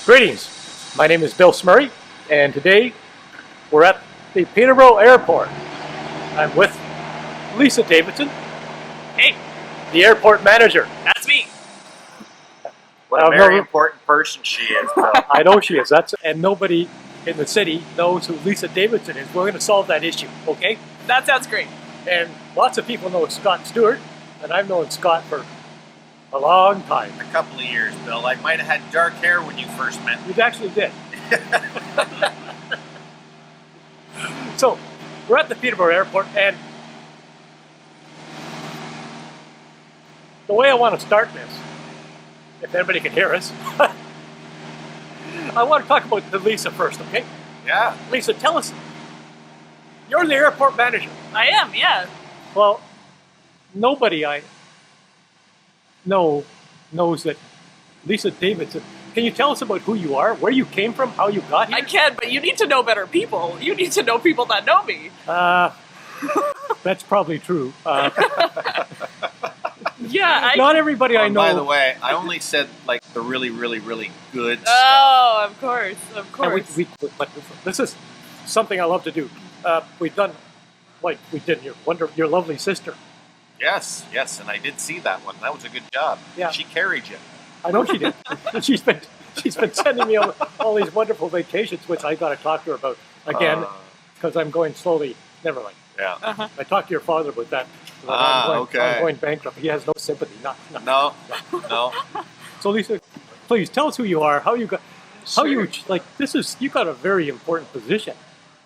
Greetings, my name is Bill Smurray, and today we're at the Peterborough Airport. I'm with Lisa Davidson. Hey, the airport manager. that's me. What a very important person she is, Bill. I know she is. And nobody in the city knows who Lisa Davidson is. We're going to solve that issue, okay? That sounds great. And lots of people know Scott Stewart, and I've known Scott for a long time. A couple of years, Bill. I might have had dark hair when you first met me. You actually did. So, we're at the Peterborough Airport, and the way I want to start this, if anybody can hear us, I want to talk about Lisa first, okay? Yeah. Lisa, tell us, you're the airport manager. I am, yeah. Well, nobody I know knows that Lisa Davidson. Can you tell us about who you are, where you came from, how you got here? I can, but you need to know better people. You need to know people that know me. That's probably true. Yeah, not everybody I know. By the way, I only said like the really, really, really good stuff. Oh, of course, of course. But this is something I love to do. We've done, like we did your lovely sister. Yes, and I did see that one. That was a good job. Yeah. She carried you. I know she did. she's been sending me all these wonderful vacations, which I got to talk to her about again because I'm going slowly. Never mind. Yeah. I talked to your father about that. Okay. I'm going bankrupt. He has no sympathy. No. So Lisa, please tell us who you are. How you got? How Sure. you got a very important position.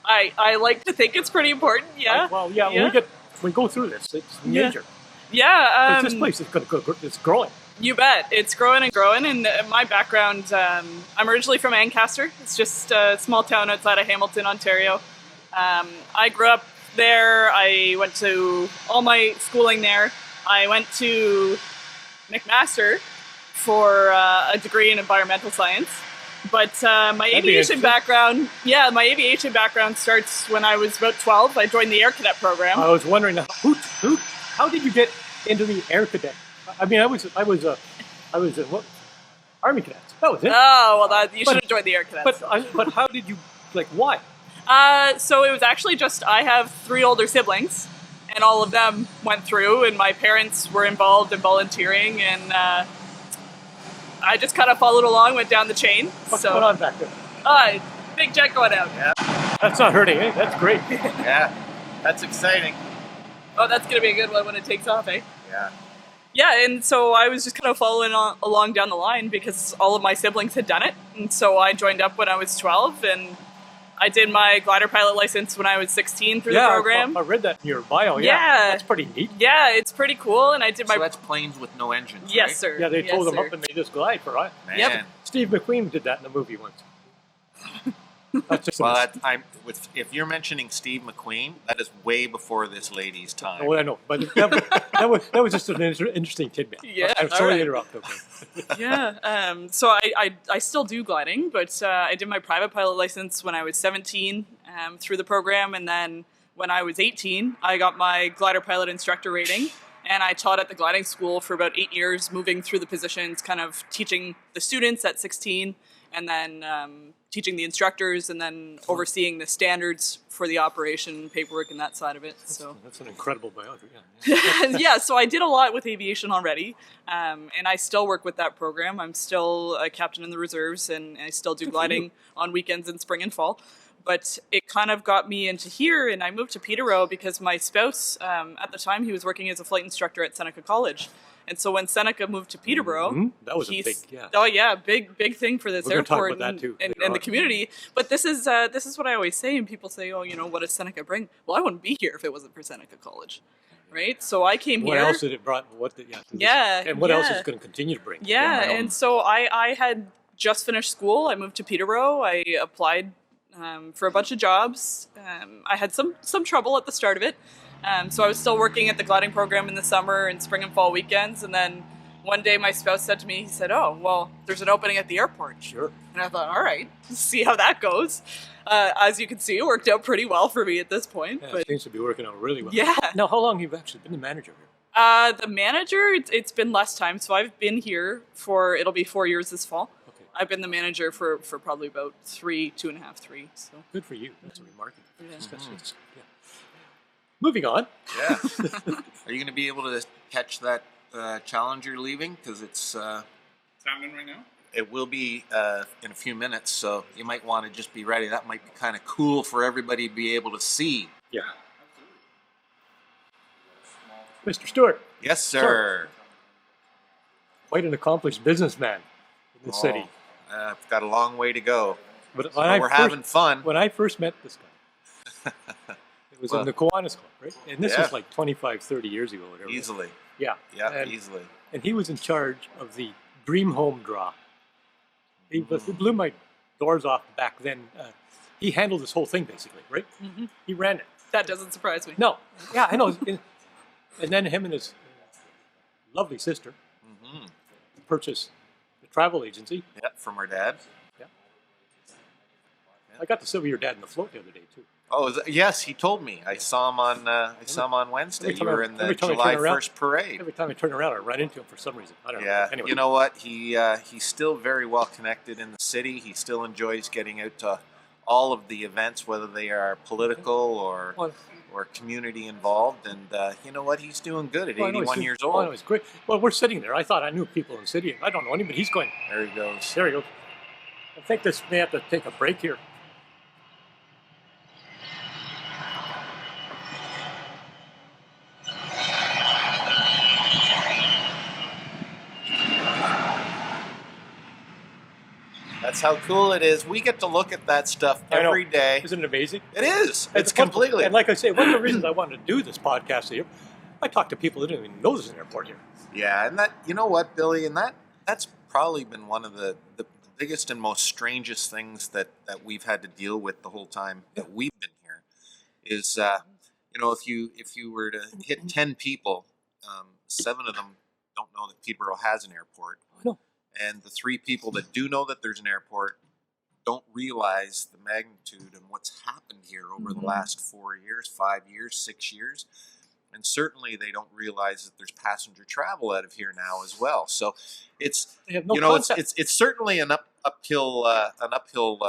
I like to think it's pretty important. Yeah. We go through this. It's major. Yeah. This place is it's growing. You bet. It's growing and growing. And my background, I'm originally from Ancaster. It's just a small town outside of Hamilton, Ontario. I grew up there. I went to all my schooling there. I went to McMaster for a degree in environmental science. But my aviation background starts when I was about 12. I joined the Air Cadet program. I was wondering how did you get into the Air Cadet? I mean, I was in what? Army Cadets. That was it. Oh well, you should have joined the Air Cadets. But how did you why? So it was actually just I have 3 older siblings, and all of them went through, and my parents were involved in volunteering, and I just kind of followed along, went down the chain. What's going on back there? Big jet going out. Yeah. That's not hurting, eh? That's great. Yeah. That's exciting. Oh, that's going to be a good one when it takes off, eh? Yeah. Yeah, and so I was just kind of following along down the line because all of my siblings had done it. And so I joined up when I was 12, and I did my glider pilot license when I was 16 through the program. I read that in your bio. Yeah. That's pretty neat. Yeah, it's pretty cool. And I did So that's planes with no engines, Yes, right? sir. Yeah, they told them sir. up and they just glide for it. Man. Yep. Steve McQueen did that in the movie once. That's just Well, if you're mentioning Steve McQueen, that is way before this lady's time. Oh, I know, but that was just an interesting tidbit. Yeah, I'm all sorry right. to interrupt. Okay. Yeah. So I still do gliding, but I did my private pilot license when I was 17 through the program, and then when I was 18, I got my glider pilot instructor rating, and I taught at the gliding school for about 8 years, moving through the positions, kind of teaching the students at 16, and then teaching the instructors, and then overseeing the standards for the operation, paperwork, and that side of it. So That's an incredible biography. yeah, so I did a lot with aviation already, and I still work with that program. I'm still a captain in the reserves, and I still do gliding on weekends in spring and fall. But it kind of got me into here, and I moved to Peterborough because my spouse, at the time, he was working as a flight instructor at Seneca College. And so when Seneca moved to Peterborough, that was a big, yeah. Oh yeah, big thing for this We're airport talk about that too, and the community. But this is what I always say, and people say, oh, what does Seneca bring? Well, I wouldn't be here if it wasn't for Seneca College, right? So I came here. What else did it brought? And what else is going to continue to bring? Yeah, and so I had just finished school. I moved to Peterborough. I applied for a bunch of jobs. I had some trouble at the start of it. So I was still working at the gliding program in the summer and spring and fall weekends. And then one day my spouse said to me, he said, oh, well, there's an opening at the airport. Sure. And I thought, all right, see how that goes. As you can see, it worked out pretty well for me at this point. Yeah, but it seems to be working out really well. Yeah. Now, how long have you actually been the manager here? The manager, it's been less time. So I've been here it'll be 4 years this fall. Okay. I've been the manager for probably about 2.5, 3. So Good for you. That's remarkable. Yeah. Yeah. Moving on. Yeah. Are you going to be able to catch that Challenger leaving? Because it's happening right now? it will be in a few minutes, so you might want to just be ready. That might be kind of cool for everybody to be able to see. Yeah. Absolutely. Mr. Stewart, Yes, sir. quite an accomplished businessman in the city. I've got a long way to go. But But we're having fun. When I first met this guy, it was in the Kiwanis Club, right? And this Yeah. was like 25, 30 years ago, whatever. Easily. Yeah. Yeah, And, easily. and he was in charge of the Dream Home Draw. He blew my doors off back then. He handled this whole thing, basically, right? Mhm. He ran it. that doesn't surprise me. No. Yeah, I know. And then him and his lovely sister Hmm. purchased the travel agency. Yeah, from our dad. I got to sit with your dad in the float the other day, too. Oh, yes, he told me. I saw him on Wednesday. Every You time were I- in the every time I July turn around- 1st parade. Every time I turn around, I run into him for some reason. I don't know. Yeah, Anyway. you know what? He's still very well connected in the city. He still enjoys getting out to all of the events, whether they are political or community involved. And you know what? He's doing good at Well, I know 81 he's- years well, I know old. he's great. Well, we're sitting there. I thought I knew people in the city. I don't know anybody. He's going, There he goes. there he goes. I think this may have to take a break here. That's how cool it is. We get to look at that stuff I know. every day. Isn't it amazing? It is. It's one- completely. And like I say, one of the reasons I wanted to do this podcast here, I talk to people that don't even know there's an airport here. Yeah, and that, you know what, Billy, and that's probably been one of the biggest and most strangest things that we've had to deal with the whole time that we've been here is, if you were to hit 10 people, 7 of them don't know that Peterborough has an airport. I know. And the 3 people that do know that there's an airport don't realize the magnitude and what's happened here over the last 4 years, 5 years, 6 years. And certainly they don't realize that there's passenger travel out of here now as well. So it's, They have no it's, concept. it's certainly an uphill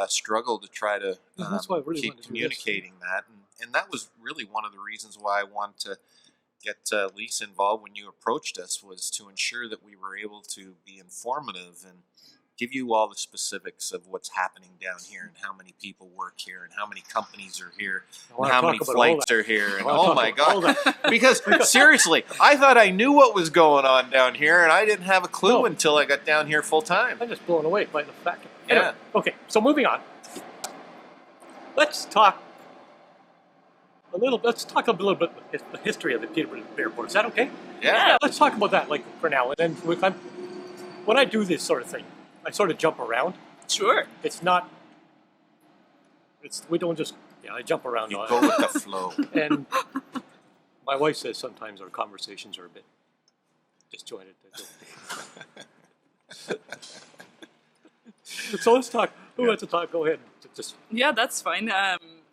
struggle to try to Yeah, that's why I really keep wanted to do this. communicating that. And that was really one of the reasons why I wanted to get Lisa involved when you approached us, was to ensure that we were able to be informative and give you all the specifics of what's happening down here and how many people work here and how many companies are here I and wanna how talk many about all flights that. are here. And wanna oh talk my about all God. Because seriously, I thought I knew what was going on down here and I didn't have a clue No. until I got down here full time. I'm just blown away by the fact. Yeah. Anyway, okay, so moving on. Let's talk a little bit about the history of the Peterborough Airport. Is that okay? Yeah. Let's talk about that for now. And then when I do this sort of thing, I sort of jump around. Sure. We don't just, I jump around. You go with the flow. And my wife says sometimes our conversations are a bit disjointed. So let's talk. Who wants to talk? Go ahead. Just Yeah, that's fine.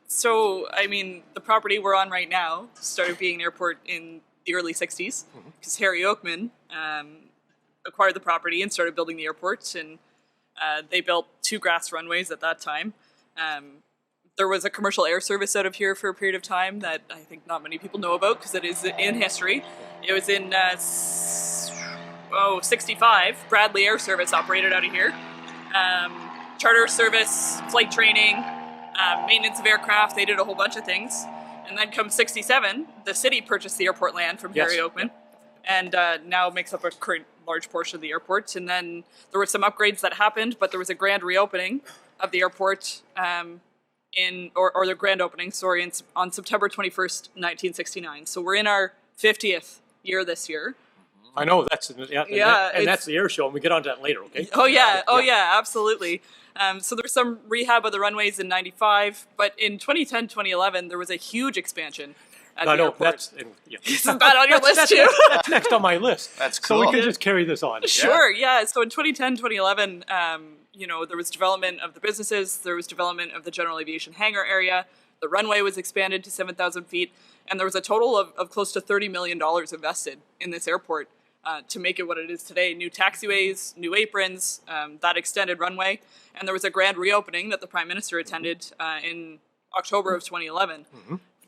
So, I mean, the property we're on right now started being an airport in the early 60s because Harry Oakman acquired the property and started building the airport, and they built 2 grass runways at that time. There was a commercial air service out of here for a period of time that I think not many people know about because it is in history. It was in 65. Bradley Air Service operated out of here. Charter service, flight training, maintenance of aircraft. They did a whole bunch of things. And then come 67, the city purchased the airport land from Yes. Harry Oakman, and now makes up a current large portion of the airport. And then there were some upgrades that happened, but there was a grand reopening of the airport the grand opening, on September 21st, 1969. So we're in our 50th year this year. I know that's Yeah, and that's the air show, and we get on to that later. Okay. Oh yeah, absolutely. So there was some rehab of the runways in 95, but in 2010, 2011, there was a huge expansion at I the know airport. that's Isn't that on your list too? That's next on my list. That's So we cool. can just carry this on. Sure, yeah. So in 2010, 2011, there was development of the businesses, there was development of the general aviation hangar area, the runway was expanded to 7,000 feet, and there was a total of close to $30 million invested in this airport to make it what it is today. New taxiways, new aprons, that extended runway. And there was a grand reopening that the Prime Minister attended in October of 2011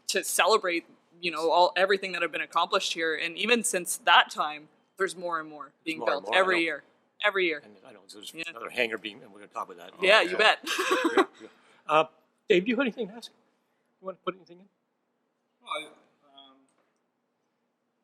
to celebrate, everything that had been accomplished here. And even since that time, there's more and more being built every year. Every year. And I know there's another hangar being, and we're going to talk about that. Yeah, you bet. Dave, do you have anything to ask? You want to put anything in? Well,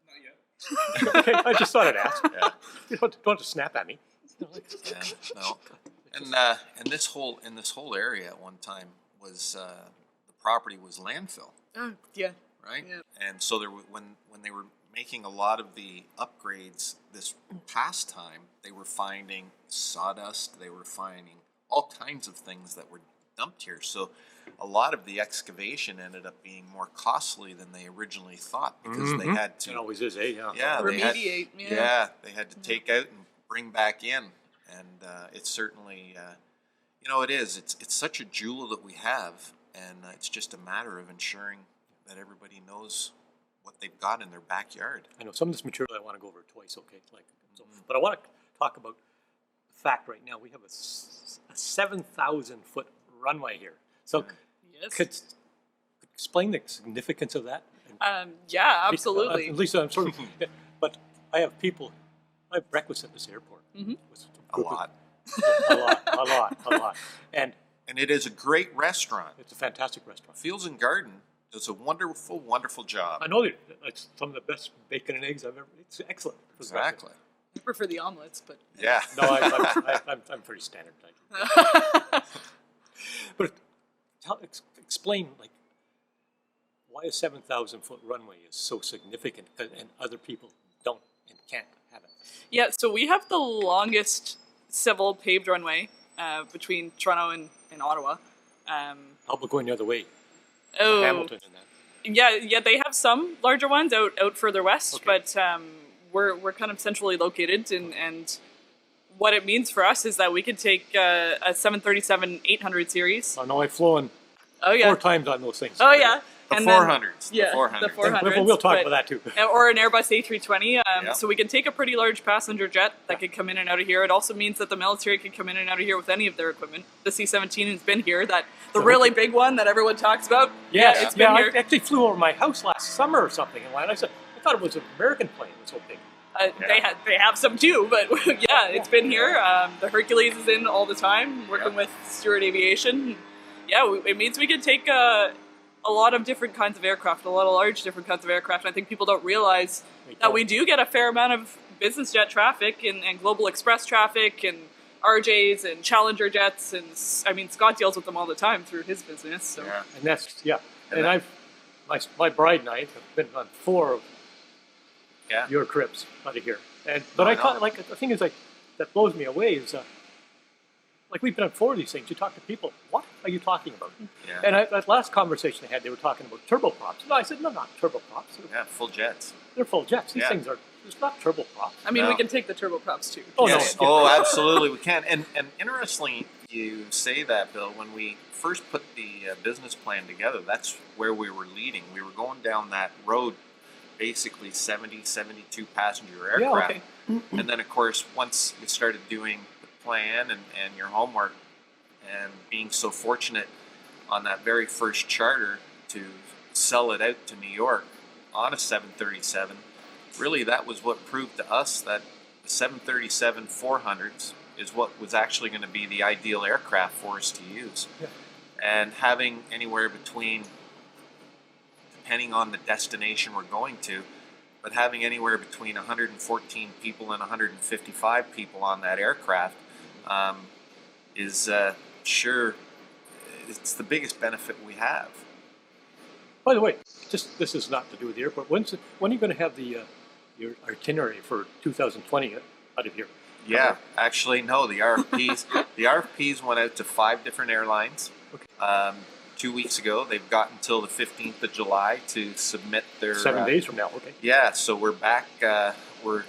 not yet. Okay, I just thought I'd ask. Yeah. You don't have to snap at me. Yeah, no. And this whole area at one time was the property was landfill, Oh, yeah. right? Yeah. And so when they were making a lot of the upgrades this past time, they were finding sawdust, they were finding all kinds of things that were dumped here. So a lot of the excavation ended up being more costly than they originally thought because they had to. It always is, eh? Yeah. Yeah, Remediate. they had to take out and bring back in, and it's certainly, it is. It's such a jewel that we have, and it's just a matter of ensuring that everybody knows what they've got in their backyard. I know some of this material I want to go over twice, okay? But I want to talk about the fact right now we have a 7,000 foot runway here. So, Yes. could explain the significance of that? Yeah, absolutely. At least I'm sort of, but I have breakfast at this airport. Mm-hmm. A lot. A lot. And it is a great restaurant. it's a fantastic restaurant. Fields and Garden does a wonderful, wonderful job. I know that it's some of the best bacon and eggs I've ever. It's excellent. Exactly. I prefer the omelets, but Yeah. No, I'm pretty standard. But explain why a 7,000 foot runway is so significant, and other people don't and can't have it. Yeah, so we have the longest civil paved runway between Toronto and Ottawa. How about going the other way? Oh, Hamilton and that. yeah, they have some larger ones out further west, Okay. but we're kind of centrally located, and what it means for us is that we could take a 737-800 series. I know I've flown Oh yeah. 4 times on those things. Oh yeah. The And 400s. yeah, the 400s. the 400s. We'll talk but- about that too. Or an Airbus A320. Yeah. So we can take a pretty large passenger jet that could come in and out of here. It also means that the military can come in and out of here with any of their equipment. The C-17 has been here. The really big one that everyone talks about. Yes, It's been here. I actually flew over my house last summer or something, and I said I thought it was an American plane. It was so big. They have some too, but yeah, it's been here. The Hercules is in all the time, working with Stewart Aviation. Yeah, it means we can take a lot of different kinds of aircraft, a lot of large different kinds of aircraft. I think people don't realize that we do get a fair amount of business jet traffic and global express traffic and RJs and Challenger jets, and I mean Scott deals with them all the time through his business. So. Yeah. And that's and my bride and I have been on 4 of your trips out of here. But I thought the thing is that blows me away is we've been on 4 of these things. You talk to people, what are you talking about? Yeah. And that last conversation they had, they were talking about turboprops. No, I said no, not turboprops. Yeah, full jets. They're full jets. These things it's not turboprops. I mean, No. we can take the turboprops too. Oh, Yes. no. Oh, absolutely, we can. And interestingly, you say that, Bill. When we first put the business plan together, that's where we were leading. We were going down that road, basically 70, 72 passenger aircraft. Yeah, okay. And then, of course, once we started doing the plan and your homework, and being so fortunate on that very first charter to sell it out to New York on a 737, really that was what proved to us that the 737-400s is what was actually going to be the ideal aircraft for us to use. Yeah. And having anywhere between, depending on the destination we're going to, but having anywhere between 114 people and 155 people on that aircraft is sure, it's the biggest benefit we have. By the way, this is not to do with the airport. When are you going to have your itinerary for 2020 out of here? Yeah, actually, no. The RFPs went out to 5 different airlines. Okay. 2 weeks ago. They've got until the 15th of July to submit their 7 days from now. Okay. Yeah, so we're back. We're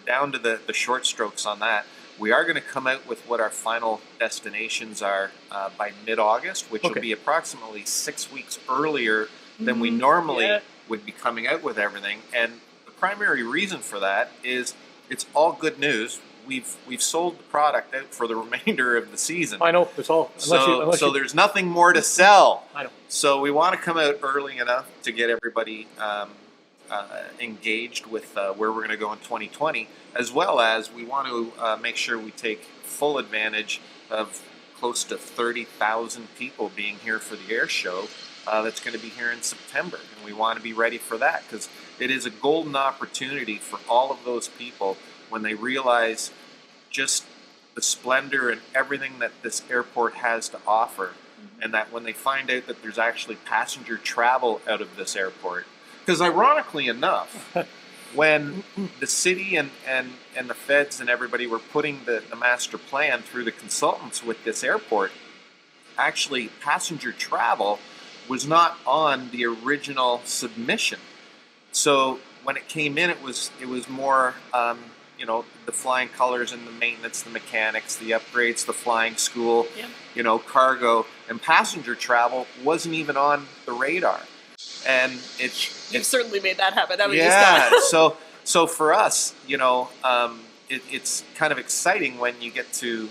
down to the short strokes on that. We are going to come out with what our final destinations are by mid-August, which will be approximately 6 weeks earlier than we normally would be coming out with everything. And the primary reason for that is it's all good news. We've sold the product out for the remainder of the season. I know, it's all, So there's nothing more to sell. I know. So we want to come out early enough to get everybody engaged with where we're going to go in 2020, as well as we want to make sure we take full advantage of close to 30,000 people being here for the air show that's going to be here in September. And we want to be ready for that because it is a golden opportunity for all of those people when they realize just the splendor and everything that this airport has to offer, and that when they find out that there's actually passenger travel out of this airport. Because ironically enough, when the city and the feds and everybody were putting the master plan through the consultants with this airport, actually passenger travel was not on the original submission. So when it came in, it was more the flying colors and the maintenance, the mechanics, the upgrades, the flying school, cargo, and passenger travel wasn't even on the radar. And You've certainly made that happen, haven't you, yeah, Scott? so for us, it's kind of exciting when you get to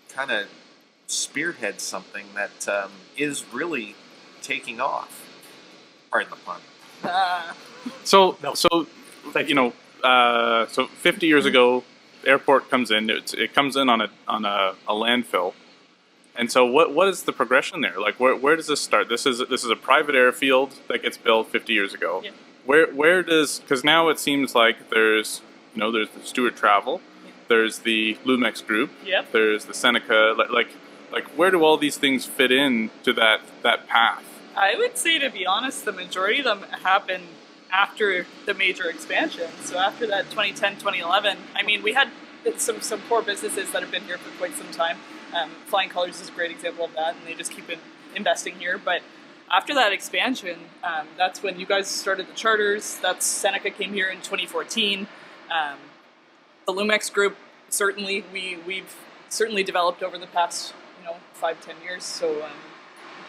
kind of spearhead something that is really taking off. Pardon the pun. So 50 years ago, the airport comes in. It comes in on a landfill, and so what is the progression there? Like where does this start? This is a private airfield that gets built 50 years ago. Yeah. Where does, because now it seems like there's the Stewart Travel, there's the Loomex group, there's the Seneca. Like where do all these things fit in to that path? I would say, to be honest, the majority of them happened after the major expansion. So after that 2010, 2011, I mean, we had some core businesses that have been here for quite some time. Flying Colors is a great example of that, and they just keep investing here. But after that expansion, that's when you guys started the charters. That's Seneca came here in 2014. The Loomex group, certainly, we've certainly developed over the past 5-10 years. So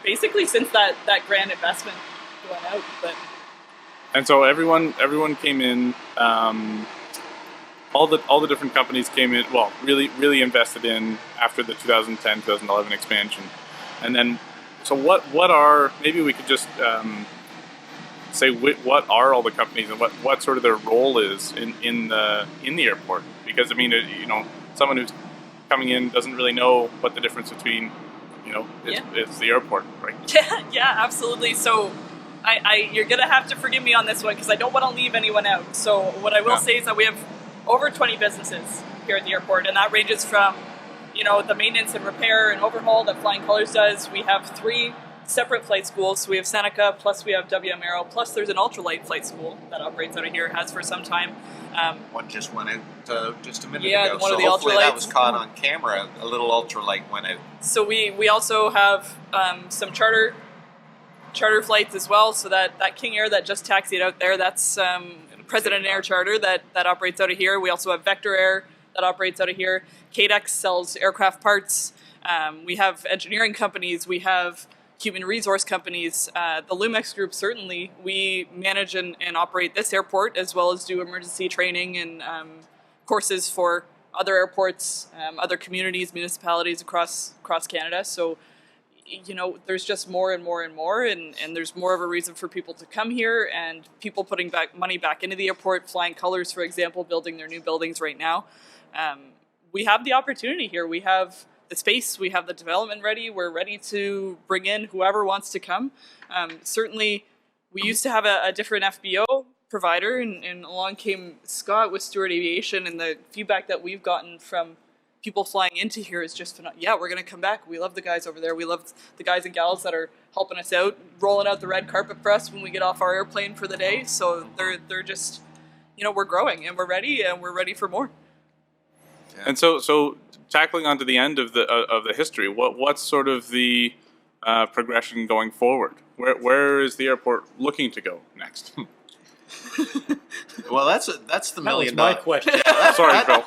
basically since that grand investment going out. And so everyone came in. All the different companies came in. Well, really invested in after the 2010, 2011 expansion. And then, so what are, maybe we could just say what are all the companies and what sort of their role is in the airport? Because I mean, someone who's coming in doesn't really know what the difference between it's the airport, right? Yeah, absolutely. So you're gonna have to forgive me on this one because I don't want to leave anyone out. So what I will say is that we have over 20 businesses here at the airport, and that ranges from the maintenance and repair and overhaul that Flying Colors does. We have 3 separate flight schools. So we have Seneca, plus we have WM Aero, plus there's an ultralight flight school that operates out of here, has for some time. One just went out just a minute ago. Yeah, one of the hopefully ultralights. That was caught on camera. A little ultralight went out. So we also have some charter flights as well. So that King Air that just taxied out there, that's President Air Charter that operates out of here. We also have Vector Air that operates out of here. KDEX sells aircraft parts. We have engineering companies. We have human resource companies. The Loomex group, certainly, we manage and operate this airport as well as do emergency training and courses for other airports, other communities, municipalities across Canada. So, there's just more and more and more, and there's more of a reason for people to come here, and people putting money back into the airport. Flying Colors, for example, building their new buildings right now. We have the opportunity here. We have the space, we have the development ready. We're ready to bring in whoever wants to come. Certainly, we used to have a different FBO provider, and along came Scott with Stewart Aviation, and the feedback that we've gotten from people flying into here is just phenomenal. Yeah, we're going to come back. We love the guys over there. We love the guys and gals that are helping us out, rolling out the red carpet for us when we get off our airplane for the day. So they're just, we're growing and we're ready for more. Yeah. And so tackling onto the end of the history, what's sort of the progression going forward? Where is the airport looking to go next? Well, that's the million dollar question. Yeah, sorry, Phil.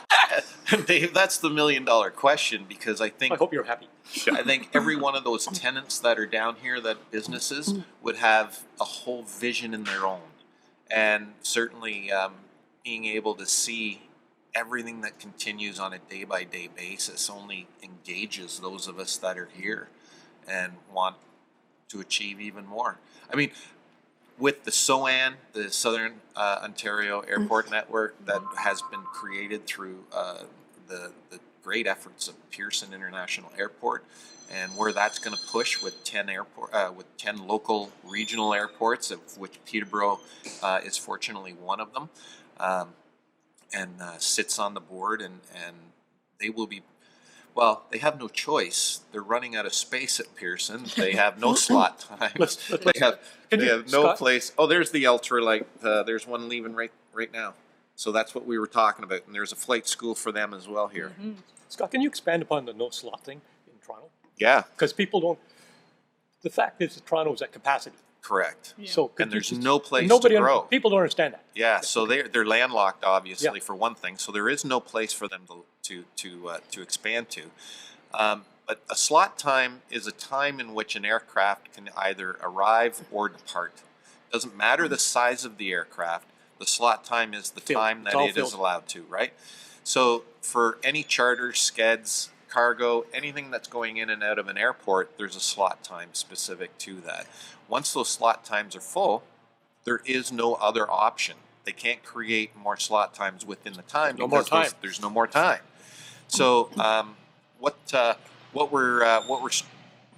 Dave, that's the $1 million question, because I hope you're happy. I think every one of those tenants that are down here, that businesses, would have a whole vision in their own. and certainly being able to see everything that continues on a day-by-day basis only engages those of us that are here and want to achieve even more. I mean, with the SOAN, the Southern Ontario Airport Network that has been created through the great efforts of Pearson International Airport, and where that's going to push with 10 local regional airports, of which Peterborough is fortunately one of them, and sits on the board, and they will be. Well, they have no choice. They're running out of space at Pearson. They have no slot times. They have no Scott, place. Oh, there's the ultralight. There's one leaving right now. So that's what we were talking about. And there's a flight school for them as well here. Mm-hmm. Scott, can you expand upon the no slot thing in Toronto? Yeah, Because people don't. The fact is that Toronto is at capacity. correct. Yeah. So And there's no place nobody to grow. People don't understand that. Yeah, so they're landlocked, obviously, Yeah. for one thing. So there is no place for them to expand to. But a slot time is a time in which an aircraft can either arrive or depart. Doesn't matter the size of the aircraft. The slot time is the Filled. time It's that all it is filled. allowed to, right? So for any charter, skeds, cargo, anything that's going in and out of an airport, there's a slot time specific to that. Once those slot times are full, there is no other option. They can't create more slot times within the time No more because time. there's no more time. So what we're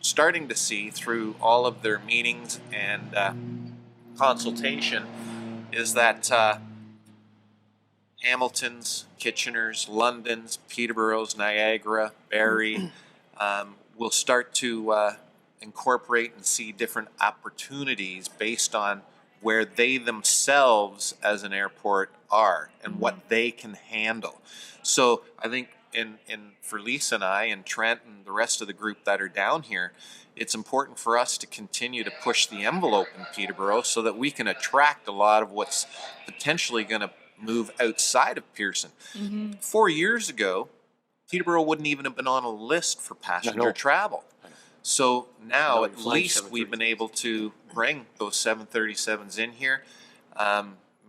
starting to see through all of their meetings and consultation is that Hamilton's, Kitchener's, London's, Peterborough's, Niagara, Barrie will start to incorporate and see different opportunities based on where they themselves as an airport are and what they can handle. So I think for Lisa and I and Trent and the rest of the group that are down here, it's important for us to continue to push the envelope in Peterborough so that we can attract a lot of what's potentially going to move outside of Pearson. 4 years ago, Peterborough wouldn't even have been on a list for passenger travel. So now at least we've been able to bring those 737s in here,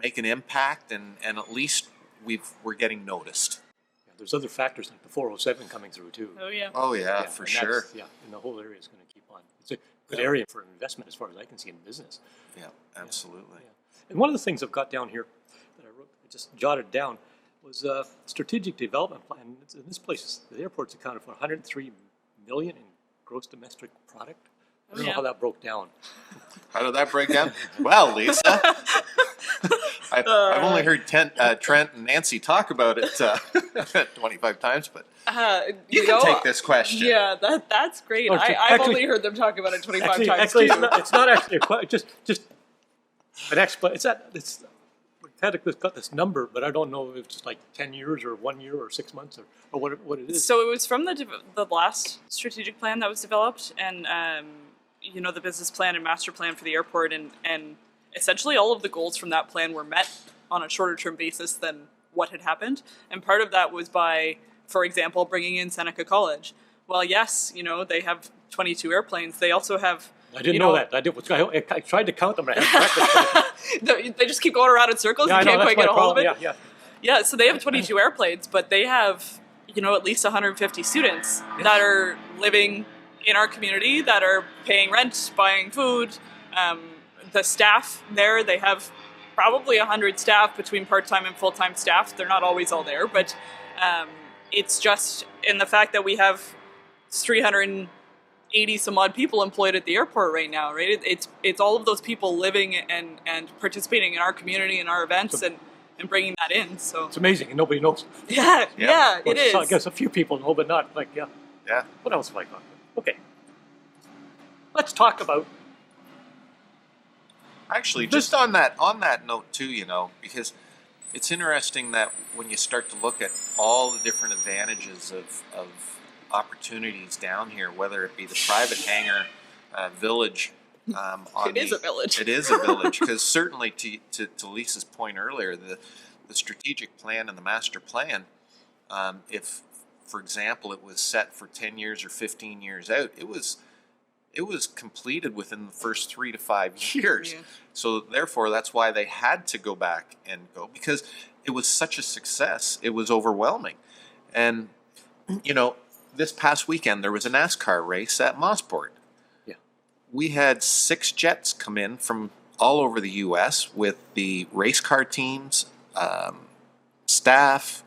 make an impact, and at least we're getting noticed. Yeah, there's other factors like the 407 coming through too. Oh yeah. Oh yeah, for and sure. Yeah, and the whole area is going to keep on. It's a good area for investment as far as I can see in business. Yeah, absolutely. Yeah. And one of the things I've got down here that I just jotted down was a strategic development plan. In this place, the airport's accounted for 103 million in gross domestic product. I don't know how that broke down. How did that break down? Well, Lisa, I've only heard Trent and Nancy talk about it 25 times, but you can take this question. Yeah, that's great. Oh, I've only heard them talk about it 25 times Actually, too. it's not actually a question. Just an explanation. We've got this number, but I don't know if it's like 10 years or 1 year or 6 months or what it is. So it was from the last strategic plan that was developed, and the business plan and master plan for the airport, and essentially all of the goals from that plan were met on a shorter term basis than what had happened. And part of that was by, for example, bringing in Seneca College. Well, yes, they have 22 airplanes. They also have. I didn't know that. I tried to count them. And I had breakfast. They just keep going around in circles. Yeah, You can't quite get a hold of it. Yeah. Yeah, so they have 22 airplanes, but they have, at least 150 students that are living in our community, that are paying rent, buying food. The staff there, they have probably 100 staff between part-time and full-time staff. They're not always all there, but it's just in the fact that we have 380 some odd people employed at the airport right now, right? It's all of those people living and participating in our community and our events and bringing that in. So It's amazing, and nobody knows. yeah, it is. So I guess a few people know, but not like Yeah. What else have I got? Okay, let's talk about. Actually, just on that note too, because it's interesting that when you start to look at all the different advantages of opportunities down here, whether it be the private hangar village. It is a village. It is a village, because certainly to Lisa's point earlier, the strategic plan and the master plan, if, for example, it was set for 10 years or 15 years out, it was it was completed within the first 3 to 5 years. Yeah. So therefore, that's why they had to go back and go, because it was such a success. It was overwhelming. And, you know, this past weekend, there was a NASCAR race at Mossport. Yeah. We had 6 jets come in from all over the U.S. with the race car teams, staff,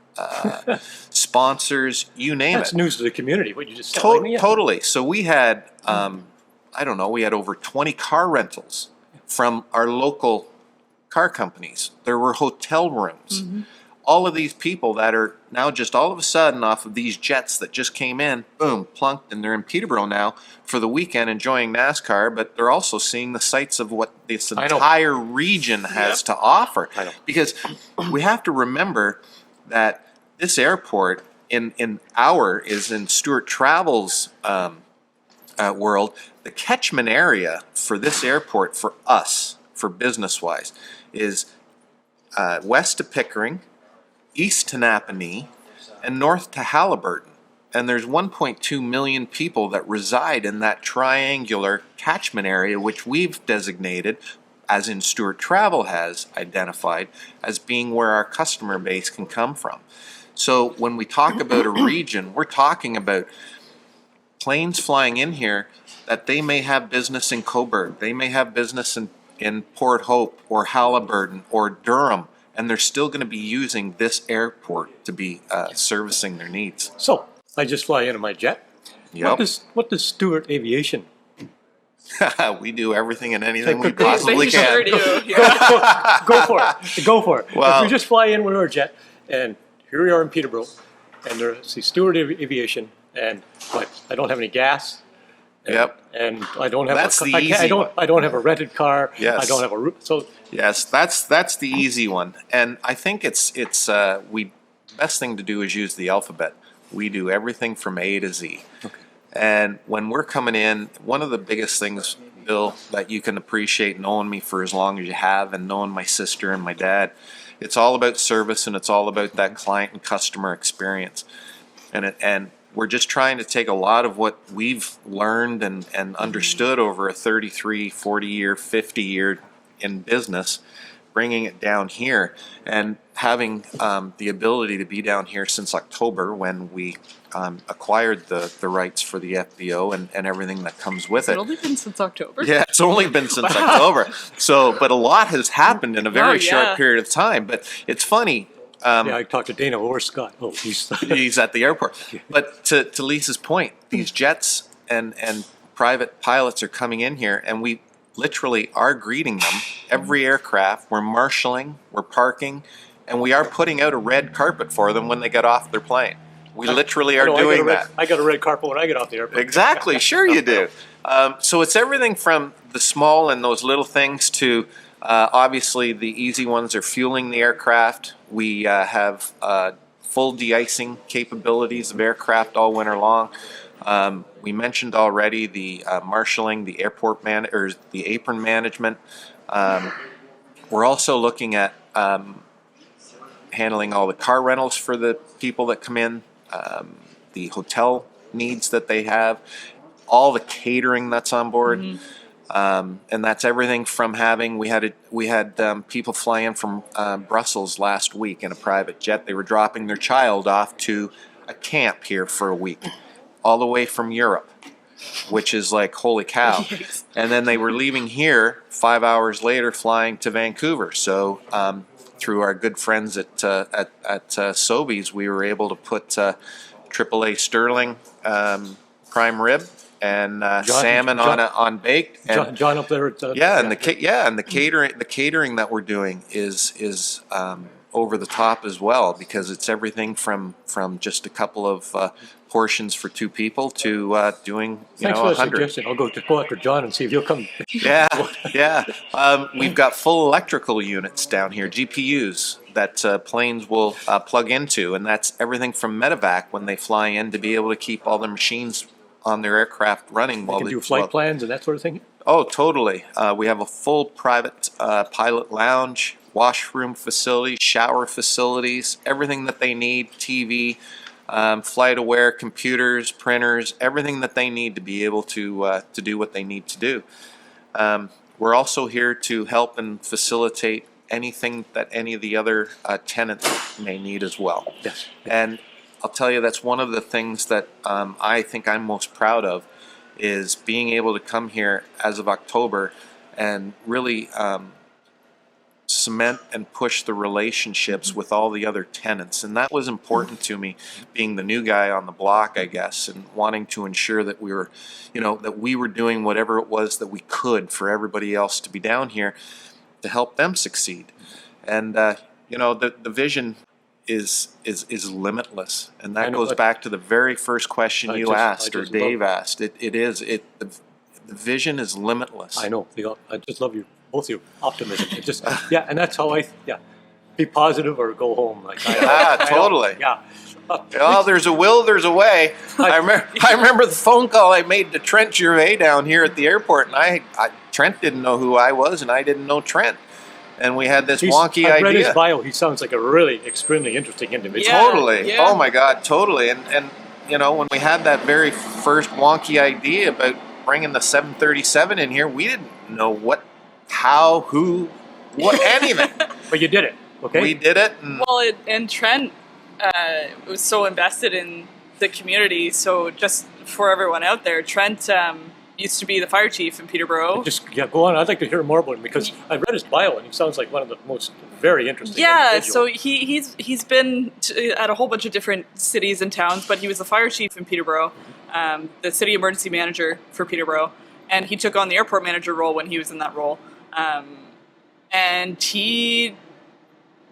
sponsors, you name That's it. news to the community. What you just said. Yeah. Totally. So we had, I don't know, we had over 20 car rentals from our local car companies. There were hotel rooms. All of these people that are now just all of a sudden off of these jets that just came in, boom, plunked, and they're in Peterborough now for the weekend enjoying NASCAR, but they're also seeing the sights of what this entire region has to offer. I know. Because we have to remember that this airport is in Stewart Travel's world. The catchment area for this airport, for us, for business-wise, is west to Pickering, east to Napanee, and north to Halliburton. And there's 1.2 million people that reside in that triangular catchment area, which we've designated, as in Stewart Travel has identified, as being where our customer base can come from. So when we talk about a region, we're talking about planes flying in here that they may have business in Coburg, they may have business in Port Hope or Halliburton or Durham, and they're still going to be using this airport to be servicing their needs. So I just fly into my jet. Yep. What does Stewart Aviation? We do everything and anything we They possibly They sure can. do. Yeah. Go for it. Go for it. Well- If we just fly in with our jet, and here we are in Peterborough, and there's the Stewart Aviation, and I don't have any gas. Yep. And I don't have That's the I easy don't have a rented car. Yes. I don't have a roof. So Yes, that's the easy one, and I think it's best thing to do is use the alphabet. We do everything from A to Z. Okay. And when we're coming in, one of the biggest things, Bill, that you can appreciate knowing me for as long as you have, and knowing my sister and my dad, it's all about service, and it's all about that client and customer experience, and we're just trying to take a lot of what we've learned and understood over a 33, 40 year, 50 year in business, bringing it down here, and having the ability to be down here since October, when we acquired the rights for the FBO and everything that comes with It's it. only been since October. Yeah, it's only been since October. So, but a lot has happened in a very short yeah. period of time. But it's funny. yeah, I talked to Dana. Where's Scott? Oh, He's at the airport. But to Lisa's point, these jets and private pilots are coming in here, and we literally are greeting them. Every aircraft, we're marshaling, we're parking, and we are putting out a red carpet for them when they get off their plane. We literally are doing that. I got a red carpet when I get off the airplane. Exactly, sure you do. So it's everything from the small and those little things to obviously the easy ones are fueling the aircraft. We have full de-icing capabilities of aircraft all winter long. We mentioned already the marshaling, the airport or the apron management. We're also looking at handling all the car rentals for the people that come in, the hotel needs that they have, all the catering that's on board. And that's everything from having, we had people fly in from Brussels last week in a private jet. They were dropping their child off to a camp here for a week, all the way from Europe, which is like, holy cow. And then they were leaving here 5 hours later, flying to Vancouver. So through our good friends at Sobeys, we were able to put AAA Sterling prime rib and salmon on baked. And John up there. and the catering that we're doing is over the top as well, because it's everything from just a couple of portions for 2 people to doing Thanks for the 100. suggestion. I'll go after John and see if he'll come. Yeah. We've got full electrical units down here, GPUs that planes will plug into, and that's everything from medevac when they fly in to be able to keep all the machines on their aircraft running They can do flight plans and that sort of thing. Oh, totally. We have a full private pilot lounge, washroom facilities, shower facilities, everything that they need, TV. flight-aware computers, printers, everything that they need to be able to do what they need to do. We're also here to help and facilitate anything that any of the other tenants may need as well. Yes. And I'll tell you, that's one of the things that I think I'm most proud of, is being able to come here as of October and really cement and push the relationships with all the other tenants. And that was important to me, being the new guy on the block, I guess, and wanting to ensure that we were, that we were doing whatever it was that we could for everybody else to be down here to help them succeed. And, the vision is limitless. And that goes back to the very first question you asked, or Dave asked. The vision is limitless. I know. I just love both your optimism. It just, and that's how be positive or go home. Like, totally. Well, there's a will, there's a way. I remember the phone call I made to Trent Gervais down here at the airport, and Trent didn't know who I was, and I didn't know Trent. And we had this wonky idea. I read his bio. He sounds like a really extremely interesting individual. Totally. Yeah. Oh my God, totally. And when we had that very first wonky idea about bringing the 737 in here, we didn't know what, how, who, what, anything. But you did it. Okay. We did it. And Trent was so invested in the community. So just for everyone out there, Trent used to be the fire chief in Peterborough. Go on. I'd like to hear more about him, because I read his bio and he sounds like one of the most very interesting individuals. So he's been at a whole bunch of different cities and towns, but he was the fire chief in Peterborough, the city emergency manager for Peterborough, and he took on the airport manager role when he was in that role. And he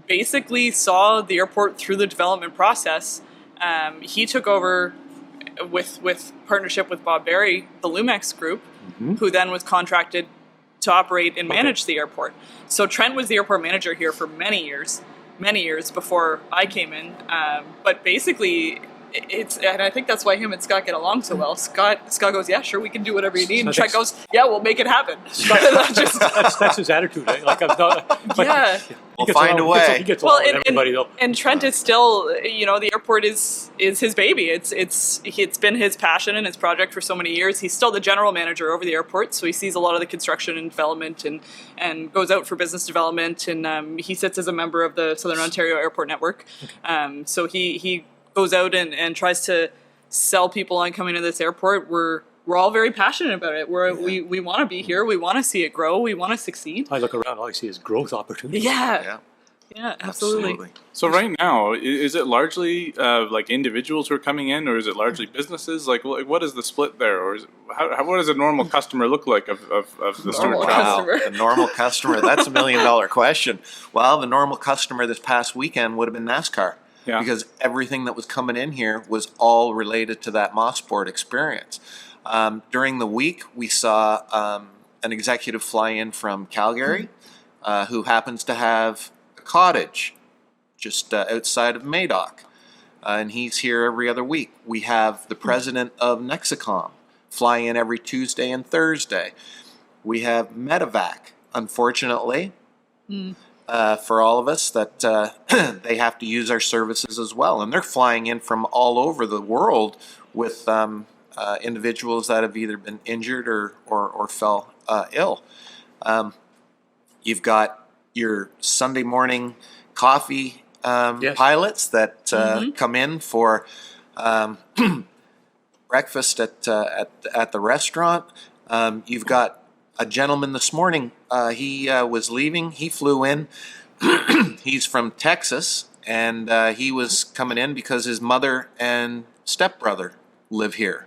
basically saw the airport through the development process. He took over with partnership with Bob Barry, the Loomex group, who then was contracted to operate and manage the airport. So Trent was the airport manager here for many years before I came in. But basically, and I think that's why him and Scott get along so well. Scott goes, yeah, sure, we can do whatever you need. And Trent goes, yeah, we'll make it happen. That's his attitude. Like, I'm not, we'll find a way. He gets along with everybody, though. And Trent is still, the airport is his baby. It's been his passion and his project for so many years. He's still the general manager over the airport, so he sees a lot of the construction and development and goes out for business development. And he sits as a member of the Southern Ontario Airport Network. So he goes out and tries to sell people on coming to this airport. We're all very passionate about it. We want to be here. We want to see it grow. We want to succeed. I look around, all I see is growth opportunities. Yeah, absolutely. So right now, is it largely like individuals who are coming in, or is it largely businesses? Like what is the split there, or what does a normal customer look like of the Stewart travel? The normal customer. That's $1 million question. Well, the normal customer this past weekend would have been NASCAR. Yeah. Because everything that was coming in here was all related to that Mosport experience. During the week, we saw an executive fly in from Calgary who happens to have a cottage just outside of Madoc. And he's here every other week. We have the president of Nexicom fly in every Tuesday and Thursday. We have Medevac, unfortunately. For all of us, that they have to use our services as well. And they're flying in from all over the world with individuals that have either been injured or fell ill. You've got your Sunday morning coffee pilots that come in for breakfast at the restaurant. You've got a gentleman this morning, he was leaving, he flew in, he's from Texas, and he was coming in because his mother and stepbrother live here.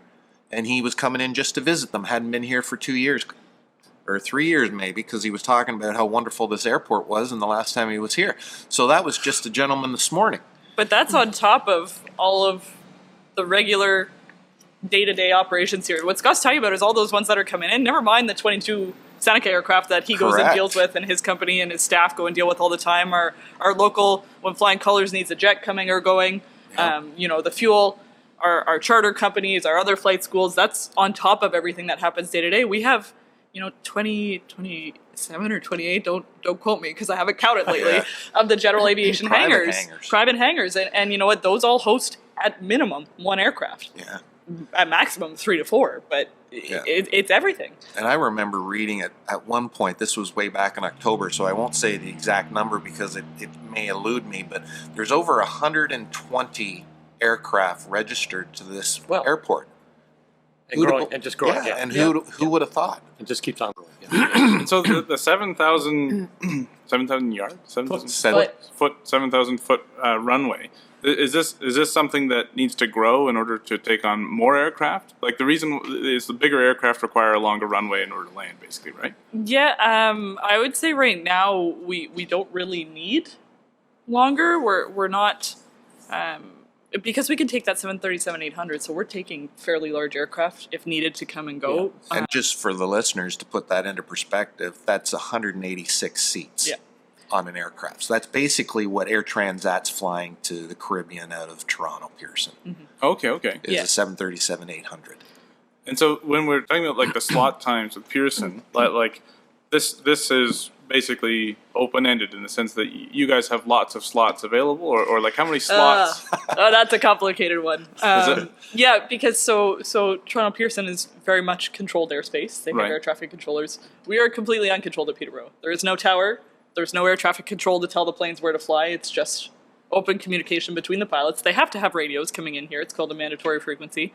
And he was coming in just to visit them, hadn't been here for 2 years, or 3 years maybe, because he was talking about how wonderful this airport was and the last time he was here. So that was just a gentleman this morning. But that's on top of all of the regular day-to-day operations here. What Scott's talking about is all those ones that are coming in, never mind the 22 Seneca aircraft that he goes and deals with, and his company and his staff go and deal with all the time. Our local, when Flying Colors needs a jet coming or going, the fuel, our charter companies, our other flight schools, that's on top of everything that happens day to day. We have 27 or 28, don't quote me because I haven't counted lately, of the general aviation hangars, private hangars. And you know what, those all host at minimum 1 aircraft. Yeah. At maximum 3 to 4, but it's everything. And I remember reading it at one point, this was way back in October, so I won't say the exact number because it may elude me, but there's over 120 aircraft registered to this airport. And just growing. Yeah, and who would have thought? It just keeps on growing. And so the 7,000 yard, 7,000 foot runway. Is this something that needs to grow in order to take on more aircraft? Like the reason is the bigger aircraft require a longer runway in order to land, basically, right? Yeah, I would say right now we don't really need longer. We're not because we can take that 737-800, so we're taking fairly large aircraft if needed to come and go. Yeah. And just for the listeners to put that into perspective, that's 186 seats. Yeah. On an aircraft. So that's basically what Air Transat's flying to the Caribbean out of Toronto Pearson. Mm-hmm. Okay. Is a 737-800. And so when we're talking about like the slot times with Pearson, like this is basically open-ended in the sense that you guys have lots of slots available, or like how many slots? That's a complicated one. Yeah, because so Toronto Pearson is very much controlled airspace. They have air traffic controllers. We are completely uncontrolled at Peterborough. There is no tower. There's no air traffic control to tell the planes where to fly. It's just open communication between the pilots. They have to have radios coming in here. It's called a mandatory frequency.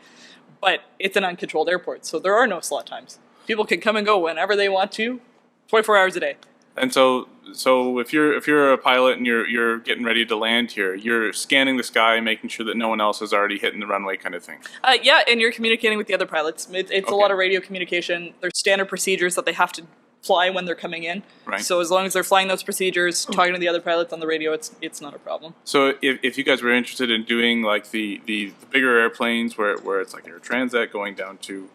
But it's an uncontrolled airport, so there are no slot times. People can come and go whenever they want to, 24 hours a day. And so if you're a pilot and you're getting ready to land here, you're scanning the sky, making sure that no one else is already hitting the runway, kind of thing. Yeah, and you're communicating with the other pilots. It's a lot of radio communication. There's standard procedures that they have to fly when they're coming in. Right. So as long as they're flying those procedures, talking to the other pilots on the radio, it's not a problem. So if you guys were interested in doing like the bigger airplanes where it's like Air Transat going down to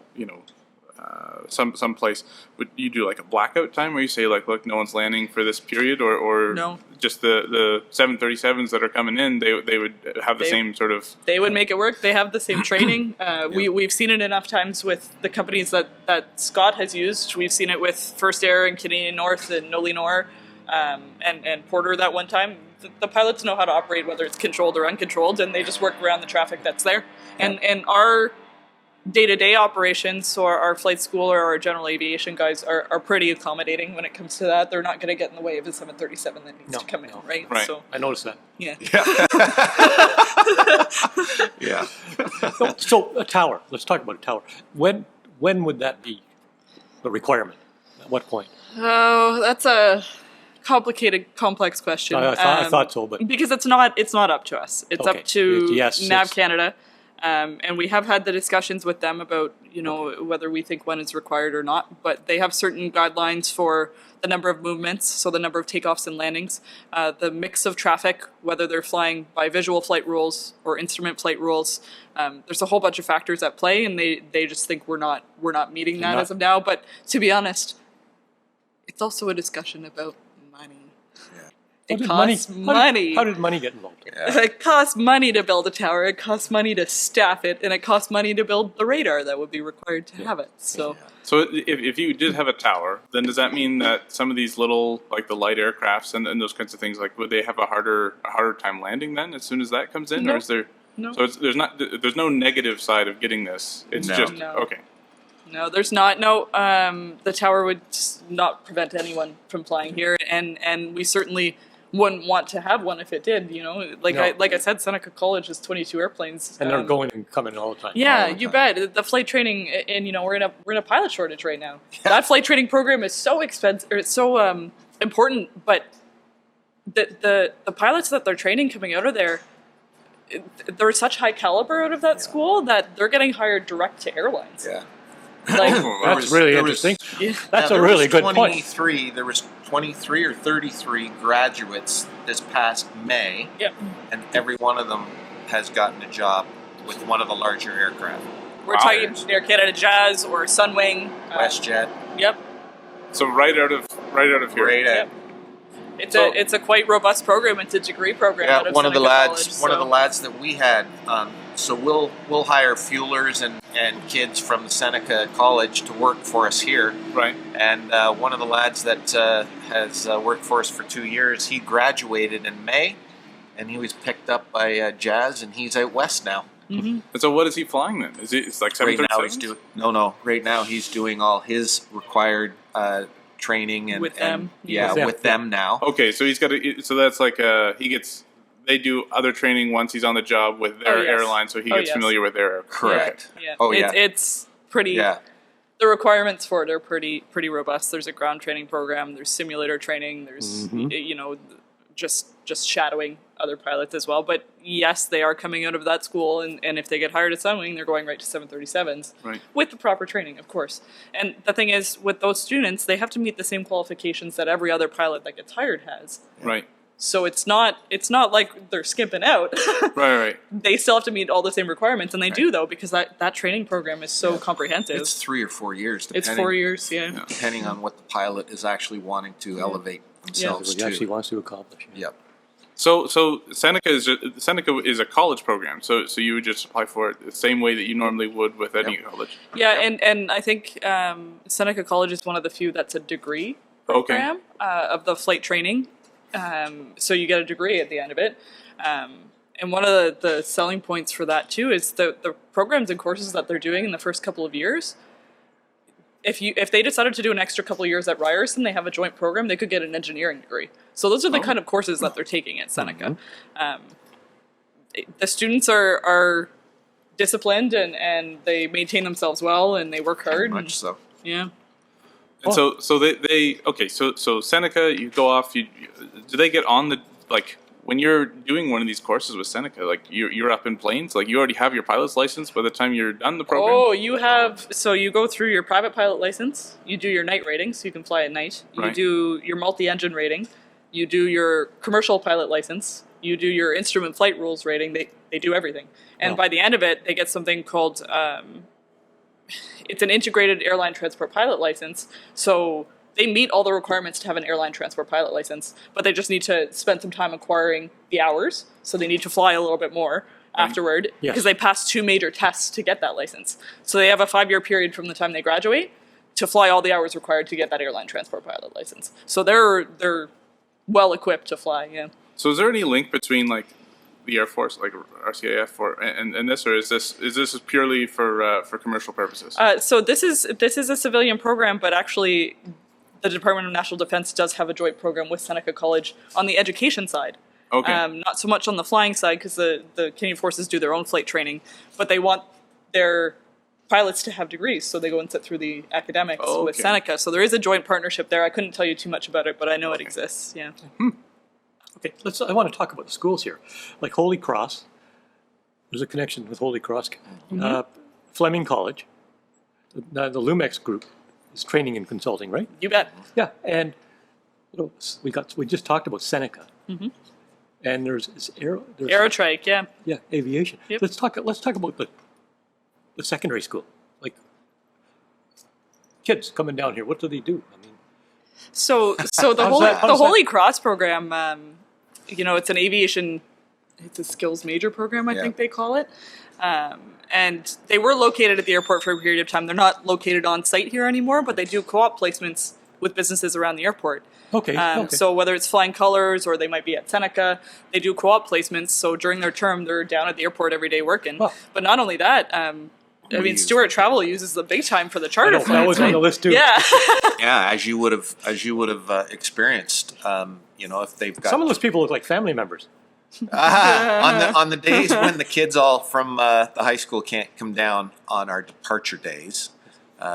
some place, would you do like a blackout time where you say like, look, no one's landing for this period, or no? Just the 737s that are coming in, they would have the same sort of. They would make it work. They have the same training. We've seen it enough times with the companies that Scott has used. We've seen it with First Air and Canadian North and Nolinor and Porter that one time. The pilots know how to operate, whether it's controlled or uncontrolled, and they just work around the traffic that's there. And our day-to-day operations, so our flight school or our general aviation guys are pretty accommodating when it comes to that. They're not going to get in the way of a 737 that needs to come in, right? So I noticed that. Yeah. Yeah. So a tower. Let's talk about a tower. When would that be the requirement? At what point? Oh, that's a complicated, complex question. I thought so, but because it's not up to us. It's up to NAV Canada. And we have had the discussions with them about, whether we think one is required or not. But they have certain guidelines for the number of movements, so the number of takeoffs and landings, the mix of traffic, whether they're flying by visual flight rules or instrument flight rules. There's a whole bunch of factors at play, and they just think we're not meeting that as of now. But to be honest, it's also a discussion about money. It costs money. How did money get involved? Yeah. It costs money to build a tower. It costs money to staff it, and it costs money to build the radar that would be required to have it. So if you did have a tower, then does that mean that some of these little, like the light aircrafts and those kinds of things, like would they have a harder time landing then as soon as that comes in, or is there? No. So there's no negative side of getting this. It's just okay. No, there's not. No, the tower would not prevent anyone from flying here, and we certainly wouldn't want to have one if it did. I said, Seneca College has 22 airplanes, and they're going and coming all the time. Yeah, you bet. The flight training, and we're in a pilot shortage right now. That flight training program is so expensive. It's so important, but the pilots that they're training coming out of there, they're such high caliber out of that school that they're getting hired direct to airlines. Yeah. That's really interesting. That's a really good point. There was 23 or 33 graduates this past May, and every one of them has gotten a job with one of the larger aircraft. We're talking Air Canada Jazz or Sunwing, WestJet. Yep. So right out of here. Right. It's a quite robust program. It's a degree program. Out of one of the lads, College, one of the lads that we had so we'll hire fuelers and kids from Seneca College to work for us here. Right. And one of the lads that has worked for us for 2 years, he graduated in May, and he was picked up by Jazz, and he's out west now. Mm-hmm. And so what is he flying then? It's like 737? Right now he's doing all his required training and With them. with them now. Okay, so he's got to. So that's like they do other training once he's on the job with their airline, so he gets familiar with their aircraft. Correct. Yeah. Oh yeah. It's pretty. Yeah. The requirements for it are pretty robust. There's a ground training program. There's simulator training. There's just shadowing other pilots as well. But yes, they are coming out of that school, and if they get hired at Sunwing, they're going right to 737s with the proper training, of course. And the thing is, with those students, they have to meet the same qualifications that every other pilot that gets hired has. Right. So it's not like they're skimping out. Right. They still have to meet all the same requirements, and they do, though, because that training program is so comprehensive. It's 3 or 4 years. It's 4 years, yeah. Depending on what the pilot is actually wanting to elevate themselves What he actually wants to accomplish. Yep. So Seneca is a college program. So you would just apply for it the same way that you normally would with any college. Yeah, and I think Seneca College is one of the few that's a degree program of the flight training. So you get a degree at the end of it. And one of the selling points for that too is the programs and courses that they're doing in the first couple of years. If they decided to do an extra couple of years at Ryerson, they have a joint program, they could get an engineering degree. So those are the kind of courses that they're taking at Seneca. The students are disciplined and they maintain themselves well and they work hard. Much so. Yeah. And so they so Seneca, you go off. Do they get on the when you're doing one of these courses with Seneca? Like you're up in planes. Like you already have your pilot's license by the time you're done the program. Oh, you have. So you go through your private pilot license. You do your night rating, so you can fly at night. You do your multi-engine rating. You do your commercial pilot license. You do your instrument flight rules rating. They do everything. And by the end of it, they get something called. It's an integrated airline transport pilot license. So they meet all the requirements to have an airline transport pilot license, but they just need to spend some time acquiring the hours. So they need to fly a little bit more afterward because they pass 2 major tests to get that license. So they have a 5-year period from the time they graduate to fly all the hours required to get that airline transport pilot license. So they're well equipped to fly. Yeah. So is there any link between the Air Force, like RCAF, and this, or is this purely for commercial purposes? So this is a civilian program, but actually, the Department of National Defense does have a joint program with Seneca College on the education side. Okay. Not so much on the flying side because the Canadian Forces do their own flight training, but they want their pilots to have degrees, so they go and sit through the academics with Seneca. So there is a joint partnership there. I couldn't tell you too much about it, but I know it exists. Yeah. Okay, I want to talk about the schools here, like Holy Cross. There's a connection with Holy Cross. Fleming College, the Loomex group is training and consulting, right? You bet. Yeah, and we just talked about Seneca, and there's Aerotrike, yeah, aviation. Yep. Let's talk about the secondary school, like kids coming down here. What do they do? I mean, so the Holy Cross program. It's an aviation. It's a skills major program, I think they call it. And they were located at the airport for a period of time. They're not located on site here anymore, but they do co-op placements with businesses around the airport. Okay. So whether it's Flying Colors or they might be at Seneca, they do co-op placements. So during their term, they're down at the airport every day working. Oh. But not only that, Stewart Travel uses the big time for the charter flights. That was on the list too. Yeah. Yeah, as you would have experienced. If they've got some of those people look like family members. On the days when the kids all from the high school can't come down on our departure days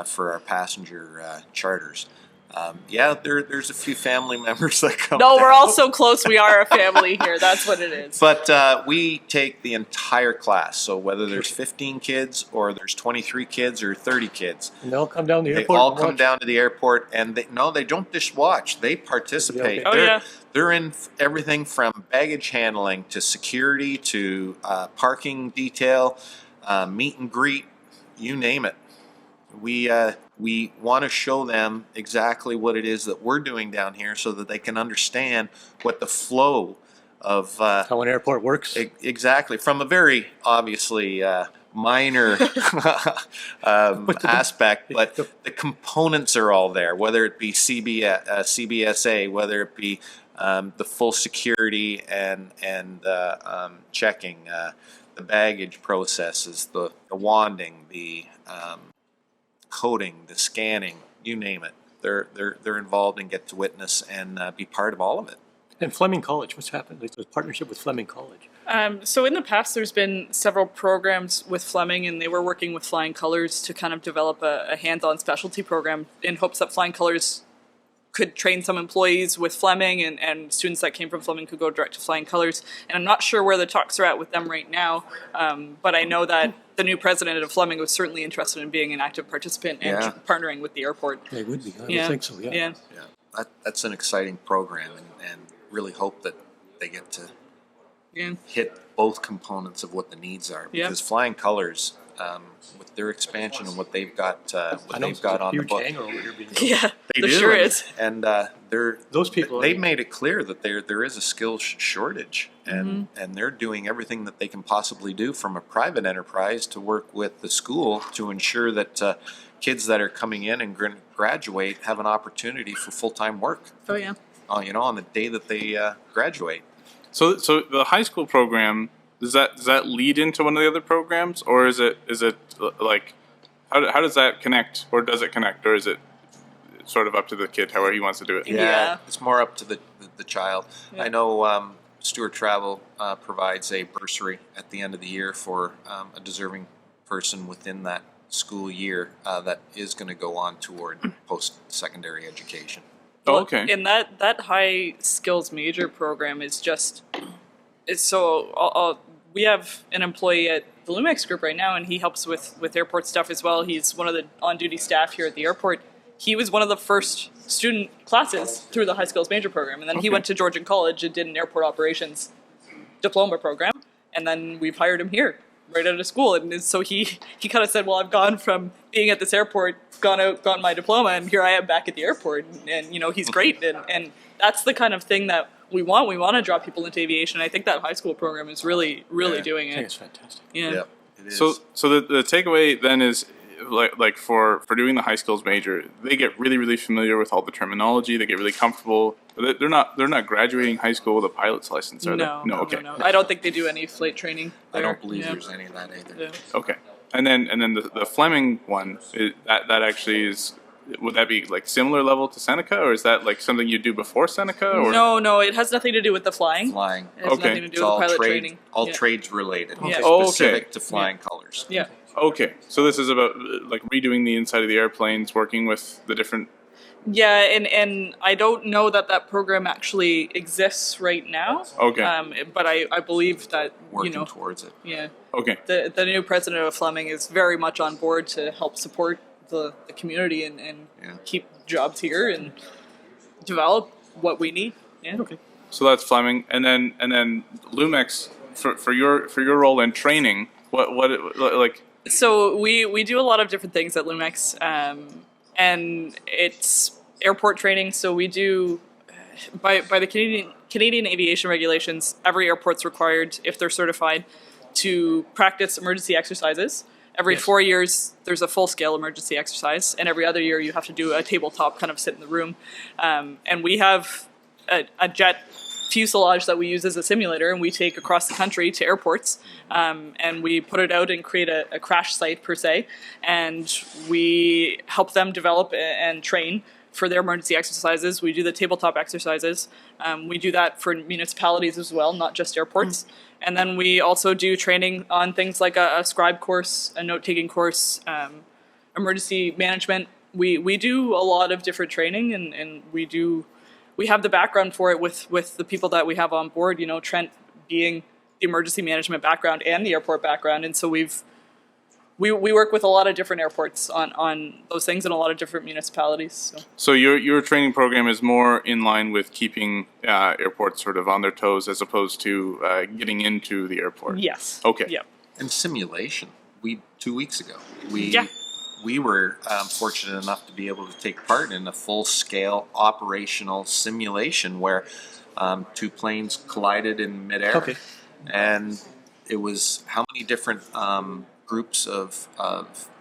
for our passenger charters. There's a few family members that come. No, down. we're all so close. We are a family here. That's what it is. But we take the entire class. So whether there's 15 kids or there's 23 kids or 30 kids, and they'll come down to the they airport. all come down to the airport, and they don't just watch. They participate. Okay. They're in everything from baggage handling to security to parking detail, meet and greet, you name it. We want to show them exactly what it is that we're doing down here so that they can understand what the flow How an airport works. Exactly, from a very obviously minor aspect, but the components are all there, whether it be CBSA, whether it be the full security and checking, the baggage processes, the wanding, the coding, the scanning, you name it. They're involved and get to witness and be part of all of it. And Fleming College, what's happened? Like the partnership with Fleming College. So in the past, there's been several programs with Fleming, and they were working with Flying Colors to kind of develop a hands-on specialty program in hopes that Flying Colors could train some employees with Fleming, and students that came from Fleming could go direct to Flying Colors. And I'm not sure where the talks are at with them right now, but I know that the new president of Fleming was certainly interested in being an active participant and partnering with the airport. They would be. I would think so, yeah. That's an exciting program, and really hope that they get to hit both components of what the needs are. Because Flying Colors, with their expansion and what they've got, on the book, they do. Sure is. And those people. They've made it clear that there is a skills shortage, and they're doing everything that they can possibly do from a private enterprise to work with the school to ensure that kids that are coming in and graduate have an opportunity for full-time work. Oh yeah. On the day that they graduate. So the high school program, does that lead into one of the other programs, or is it like how does that connect, or does it connect, or is it sort of up to the kid however he wants to do it? Yeah. It's more up to the child. Yeah. I know Stewart Travel provides a bursary at the end of the year for a deserving person within that school year that is going to go on toward post-secondary education. Well, okay. And that high skills major program is we have an employee at the Loomex group right now, and he helps with airport stuff as well. He's one of the on-duty staff here at the airport. He was one of the first student classes through the high skills major program, and then he went to Georgian College and did an airport operations diploma program, and then we've hired him here right out of school. And so he kind of said, well, I've gone from being at this airport, gotten my diploma, and here I am back at the airport. And he's great. And that's the kind of thing that we want. We want to draw people into aviation. I think that high school program is really doing it. I think it's fantastic. Yeah. It is. So the takeaway then is like for doing the high skills major, they get really familiar with all the terminology. They get really comfortable. They're not graduating high school with a pilot's license, are they? No. Okay. No. I don't think they do any flight training there. I don't believe there's any of that either. Yeah. Okay. And then the Fleming one, that actually is, would that be like similar level to Seneca, or is that like something you do before Seneca? Or? No, it has nothing to do with the flying. It has nothing to do with the pilot training. All trades related. Yeah. Specific to Flying Colors. Yeah. Okay, so this is about like redoing the inside of the airplanes, working with the different. Yeah, and I don't know that program actually exists right now. Okay. But I believe that working towards it. Yeah. Okay. The new president of Fleming is very much on board to help support the community and keep jobs here and develop what we need. Yeah. Okay. So that's Fleming, and then Loomex for your role in training. What like. So we do a lot of different things at Loomex, and it's airport training. So we do, by the Canadian aviation regulations, every airport's required, if they're certified, to practice emergency exercises. Every 4 years, there's a full-scale emergency exercise, and every other year you have to do a tabletop, kind of sit in the room. And we have a jet fuselage that we use as a simulator, and we take across the country to airports, and we put it out and create a crash site per se, and we help them develop and train for their emergency exercises. We do the tabletop exercises. We do that for municipalities as well, not just airports. And then we also do training on things like a scribe course, a note-taking course, emergency management. We do a lot of different training, and we have the background for it with the people that we have on board, Trent being the emergency management background and the airport background. And so we work with a lot of different airports on those things in a lot of different municipalities. So your training program is more in line with keeping airports sort of on their toes as opposed to getting into the airport? Yes. Okay. Yeah. And simulation. 2 weeks ago, we were fortunate enough to be able to take part in a full-scale operational simulation where two planes collided in midair. Okay. And it was how many different groups of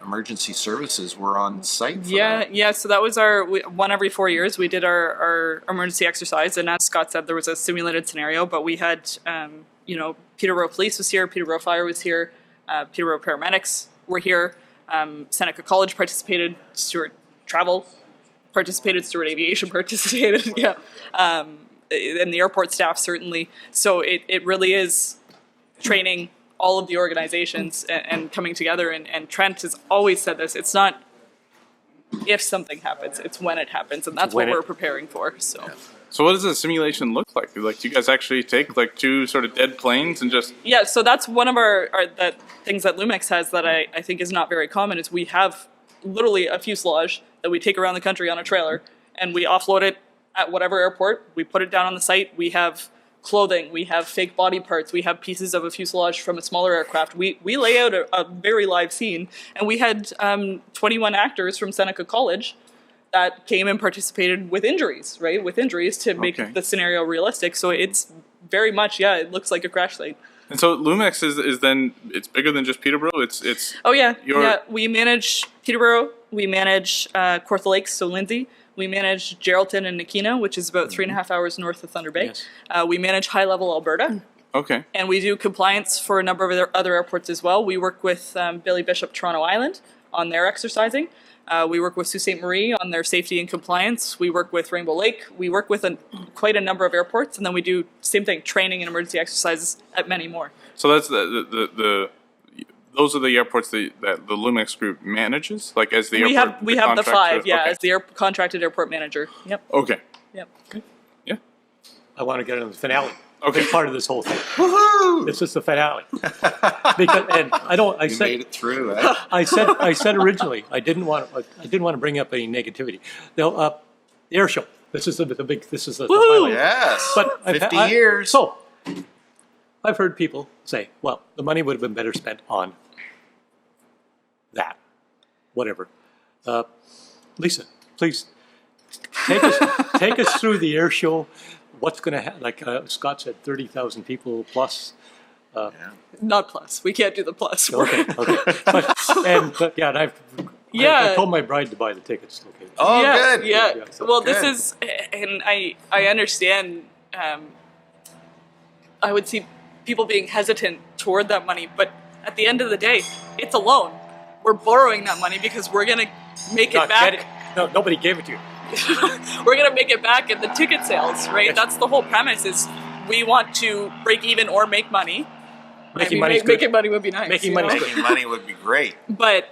emergency services were on site for that? Yeah. So that was our one every 4 years. We did our emergency exercise, and as Scott said, there was a simulated scenario. But we had, Peterborough Police was here, Peterborough Fire was here, Peterborough paramedics were here. Seneca College participated. Stewart Travel participated. Stewart Aviation participated. Yeah, and the airport staff certainly. So it really is training all of the organizations and coming together. And Trent has always said this: it's not if something happens, it's when it happens, and that's what we're preparing for. So. Yeah. So what does the simulation look like? Like, do you guys actually take like two sort of dead planes and just... Yeah, so that's one of our the things that Loomex has that I think is not very common, is we have literally a fuselage that we take around the country on a trailer, and we offload it at whatever airport. We put it down on the site. We have clothing. We have fake body parts. We have pieces of a fuselage from a smaller aircraft. We lay out a very live scene, and we had 21 actors from Seneca College that came and participated with injuries, right? With injuries to make the scenario realistic. So it's very much, it looks like a crash site. And so Loomex is then, it's bigger than just Peterborough? It's Oh yeah, we manage Peterborough, we manage Kawartha Lakes, so Lindsay. We manage Geraldton and Nakina, which is about 3.5 hours north of Thunder Bay. Yes. We manage High Level Alberta. Okay. And we do compliance for a number of other airports as well. We work with Billy Bishop Toronto Island on their exercising. We work with Sault Ste. Marie on their safety and compliance. We work with Rainbow Lake. We work with quite a number of airports, and then we do same thing, training and emergency exercises at many more. So that's those are the airports that the Loomex group manages, like as the airport. We have the 5, as the contracted airport manager. Yep. Okay. Yep. Okay. Yeah. I want to get on the finale. Okay. Part of this whole thing. Woohoo! This is the finale. I made it through. Eh? I said originally I didn't want to bring up any negativity. The air show. This is the big. This is the highlight. Yes. But 50 years. So I've heard people say, "Well, the money would have been better spent on that, whatever." Lisa, please take us through the air show. What's going to happen? Like Scott said, 30,000 people plus. Not plus. We can't do the plus. Okay. I told my bride to buy the tickets. Okay. Oh, good. Yeah. Well, good. this is, and I understand. I would see people being hesitant toward that money, but at the end of the day, it's a loan. We're borrowing that money because we're going to make it back. No, nobody gave it to you. We're going to make it back in the ticket sales, right? Yes. That's the whole premise, is we want to break even or make money. Making money would be nice. Making money would be great. But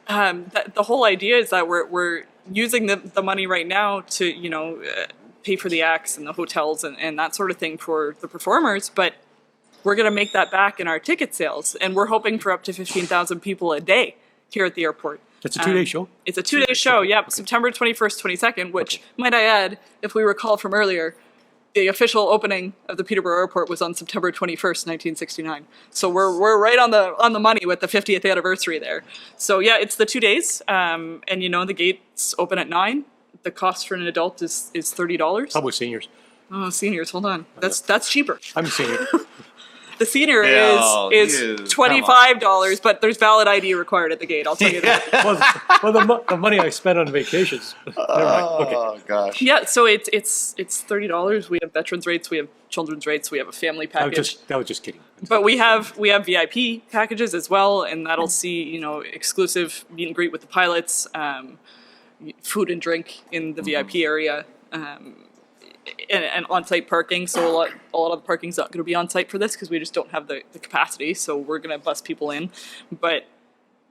the whole idea is that we're using the money right now to, pay for the acts and the hotels and that sort of thing for the performers, but we're going to make that back in our ticket sales, and we're hoping for up to 15,000 people a day here at the airport. It's a 2-day show? It's a 2-day show, yep. Okay. September 21st, 22nd, which, might I add, if we recall from earlier, the official opening of the Peterborough Airport was on September 21st, 1969. So we're right on the money with the 50th anniversary there. So yeah, it's the 2 days, and the gates open at 9. The cost for an adult is $30. How about seniors? Oh, seniors, hold on. That's cheaper. I'm a senior. The senior is $25, but there's valid ID required at the gate. I'll tell you that. Well, the money I spent on vacations. Oh gosh. Yeah, so it's $30. We have veterans rates, we have children's rates, we have a family package. I was just kidding. But we have VIP packages as well, and that'll see exclusive meet and greet with the pilots, food and drink in the VIP area. And on-site parking, so a lot of the parking's not going to be on-site for this because we just don't have the capacity, so we're going to bus people in. But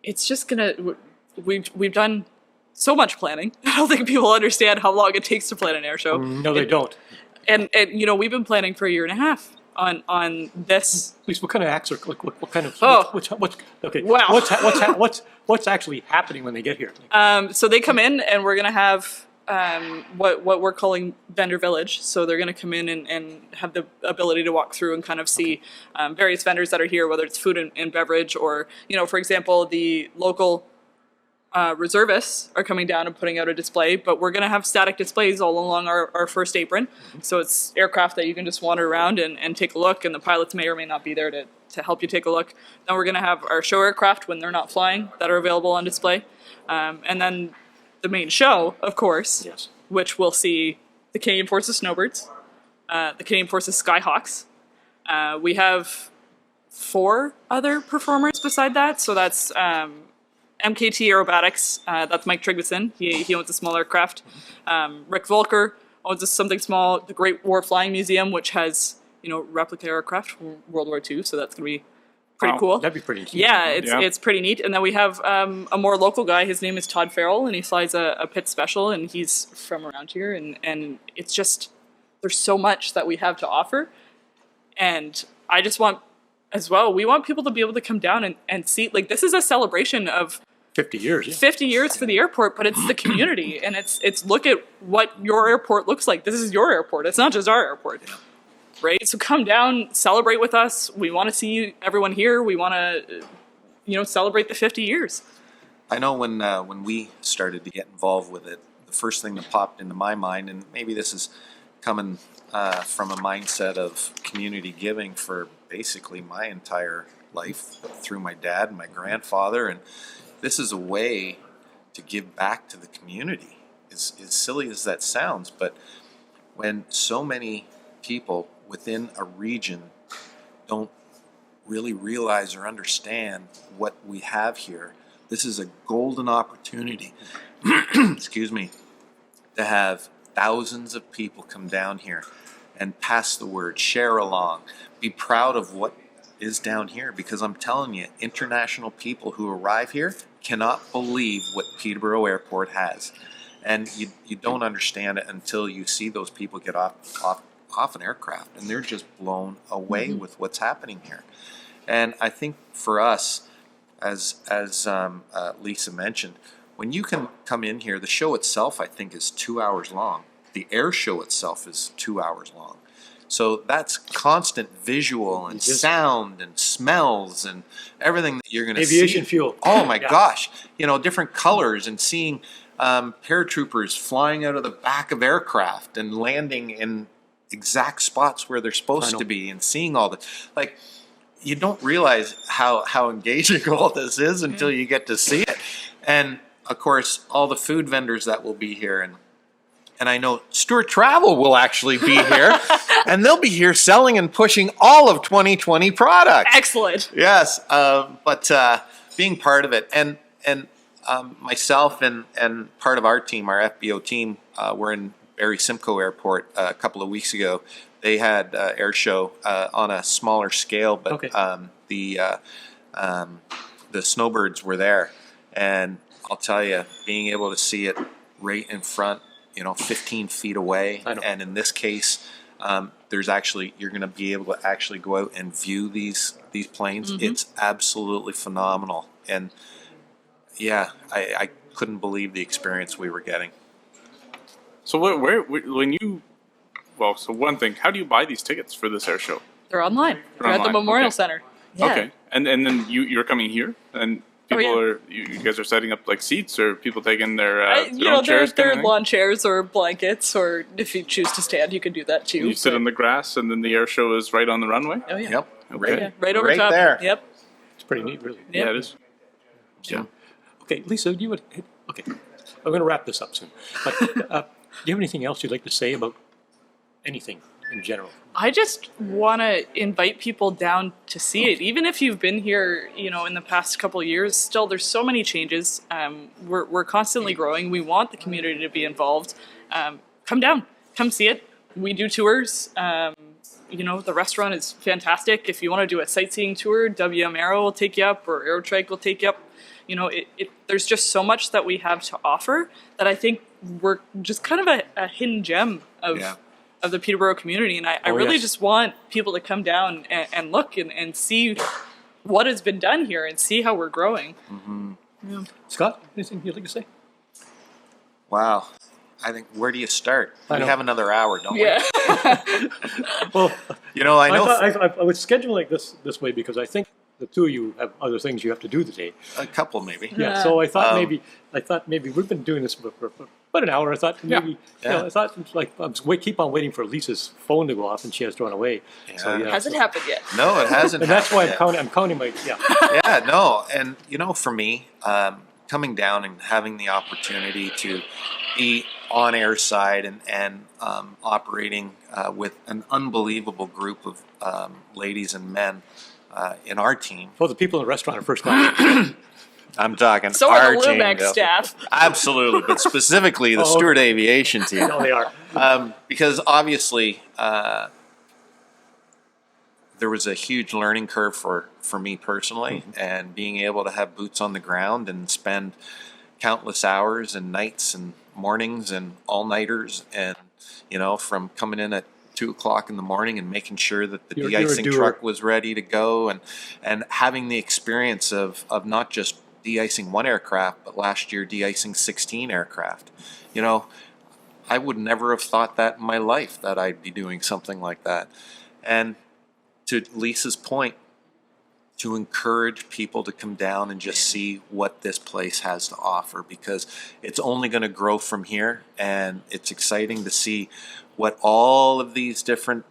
it's just going to... We've done so much planning. I don't think people understand how long it takes to plan an air show. No, they don't. And we've been planning for 1.5 years on this. Please, what kind of acts are... What kind of... okay. Wow. What's actually happening when they get here? So they come in, and we're going to have... what we're calling vendor village. So they're going to come in and have the ability to walk through and kind of see various vendors that are here, whether it's food and beverage or, for example, the local reservists are coming down and putting out a display, but we're going to have static displays all along our first apron. So it's aircraft that you can just wander around and take a look, and the pilots may or may not be there to help you take a look. Then we're going to have our show aircraft when they're not flying that are available on display. And then the main show, of course, Yes. which will see the Canadian Forces Snowbirds, the Canadian Forces Skyhawks. We have 4 other performers beside that. So that's MKT Aerobatics, that's Mike Trigvison. He owns a small aircraft. Rick Volker owns something small, the Great War Flying Museum, which has, replica aircraft from World War II. So that's going to be pretty cool. That'd be pretty neat. Yeah, it's pretty neat. And then we have a more local guy. His name is Todd Farrell, and he flies a Pitt Special, and he's from around here. And it's just, there's so much that we have to offer. And I just want, as well, we want people to be able to come down and see, like, this is a celebration of 50 years. Yeah. 50 years for the airport, but it's the community, and it's look at what your airport looks like. This is your airport. It's not just our airport. Right? So come down, celebrate with us. We want to see everyone here. We want to, celebrate the 50 years. I know when we started to get involved with it, the first thing that popped into my mind, and maybe this is coming from a mindset of community giving for basically my entire life through my dad and my grandfather, and this is a way to give back to the community. As silly as that sounds, but when so many people within a region don't really realize or understand what we have here, this is a golden opportunity, excuse me, to have thousands of people come down here and pass the word, share along, be proud of what is down here, because I'm telling you, international people who arrive here cannot believe what Peterborough Airport has. And you don't understand it until you see those people get off an aircraft, and they're just blown away with what's happening here. And I think for us, as Lisa mentioned, when you can come in here, the show itself, I think, is 2 hours long. The air show itself is 2 hours long. So that's constant visual and sound and smells and everything that you're going to see. Aviation fuel. Oh my gosh. Different colors, and seeing paratroopers flying out of the back of aircraft and landing in exact spots where they're supposed to be, and seeing all the, like, you don't realize how engaging all this is until you get to see it. And of course, all the food vendors that will be here, and I know Stewart Travel will actually be here, and they'll be here selling and pushing all of 2020 products. Excellent. Yes, but being part of it, and myself and part of our team, our FBO team, were in Barrie Simcoe Airport a couple of weeks ago. They had air show on a smaller scale, but the snowbirds were there, and I'll tell you, being able to see it right in front, 15 feet away, and in this case, there's actually, you're going to be able to actually go out and view these planes. It's absolutely phenomenal, and yeah, I couldn't believe the experience we were getting. So so one thing, how do you buy these tickets for this air show? They're online. They're at the Memorial Center. Yeah. Okay, and then you're coming here, and people you guys are setting up like seats, or people taking their own chairs? They're lawn chairs or blankets, or if you choose to stand, you can do that too. And you sit on the grass, and then the air show is right on the runway? Oh yeah. Yep. Okay. Right over top. There. Yep. It's pretty neat, really. Yeah, it is. Yeah. Okay, Lisa, do you want? Okay, I'm going to wrap this up soon. But do you have anything else you'd like to say about anything in general? I just want to invite people down to see it. Even if you've been here, in the past couple of years, still there's so many changes. We're constantly growing. We want the community to be involved. Come down, come see it. We do tours. The restaurant is fantastic. If you want to do a sightseeing tour, WM Aero will take you up, or Aerotrike will take you up. There's just so much that we have to offer that I think we're just kind of a hidden gem of the Peterborough community. And I really just want people to come down and look and see what has been done here and see how we're growing. Yeah. Scott, anything you'd like to say? Wow. I think, where do you start? We have another hour, don't we? Well, I know. I was scheduling this way because I think the two of you have other things you have to do today. A couple maybe. Yeah. So I thought maybe we've been doing this for about an hour. I thought maybe I thought like keep on waiting for Lisa's phone to go off, and she has to run away. Yeah. So Hasn't happened yet. No, it hasn't. And that's why happened I'm counting my Yeah, no, and for me, coming down and having the opportunity to be on air side and operating with an unbelievable group of ladies and men in our team. Well, the people in the restaurant are first class. I'm talking So our are the team. Loomex staff. Absolutely, but specifically the Stewart Aviation team. No, they are. Because obviously there was a huge learning curve for me personally, and being able to have boots on the ground and spend countless hours and nights and mornings and all-nighters, and from coming in at 2 o'clock in the morning and making sure that the de-icing truck was ready to go, and having the experience of not just de-icing one aircraft, but last year de-icing 16 aircraft. I would never have thought that in my life, that I'd be doing something like that. And to Lisa's point, to encourage people to come down and just see what this place has to offer, because it's only going to grow from here, and it's exciting to see what all of these different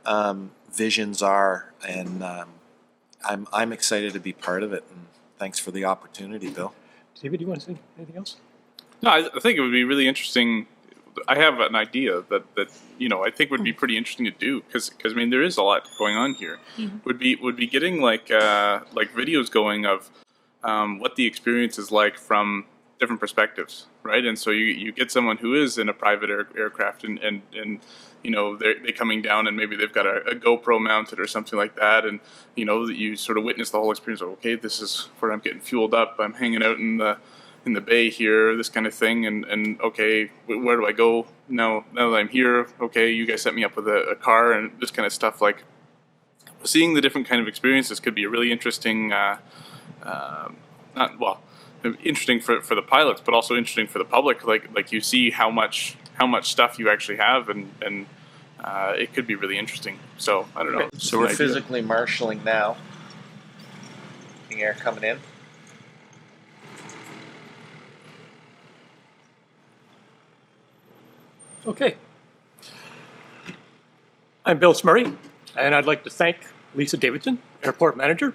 visions are, and I'm excited to be part of it, and thanks for the opportunity, Bill. David, do you want to say anything else? No, I think it would be really interesting. I have an idea that I think would be pretty interesting to do, because I mean there is a lot going on here. Mm-hmm. Would be getting like videos going of what the experience is like from different perspectives, right? And so you get someone who is in a private aircraft and they're coming down, and maybe they've got a GoPro mounted or something like that, and you sort of witness the whole experience of, okay, this is where I'm getting fueled up, I'm hanging out in the bay here, this kind of thing, and okay, where do I go now that I'm here? Okay, you guys set me up with a car and this kind of stuff. Like, seeing the different kind of experiences could be a really interesting, interesting for the pilots, but also interesting for the public. Like you see how much stuff you actually have, and it could be really interesting. So I don't know. So we're physically marshalling now. Air coming in. Okay. I'm Bill Smurray, and I'd like to thank Lisa Davidson, Airport Manager,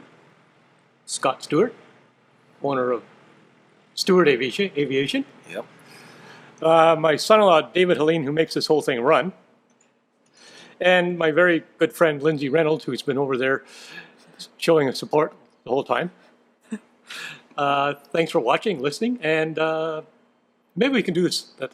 Scott Stewart, owner of Stewart Aviation. Yep. My son-in-law, David Helene, who makes this whole thing run, and my very good friend, Lindsay Reynolds, who's been over there showing us support the whole time. Thanks for watching, listening, and maybe we can do this in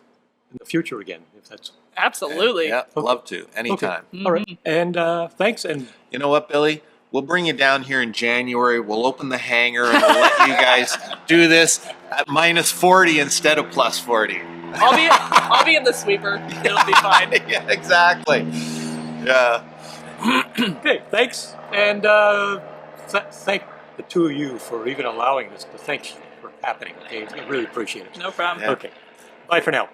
the future again, if that's... Absolutely. Yeah, love to. Anytime. Okay. Mm-hmm. All right. And thanks. And you know what, Billy? We'll bring you down here in January. We'll open the hangar and we'll let you guys do this at -40 instead of +40. I'll be in the sweeper. It'll be fine. Yeah, exactly. Yeah. Okay, thanks. And thank the two of you for even allowing this to thank for happening. Okay, I really appreciate it. No problem. Yeah. Okay. Bye for now.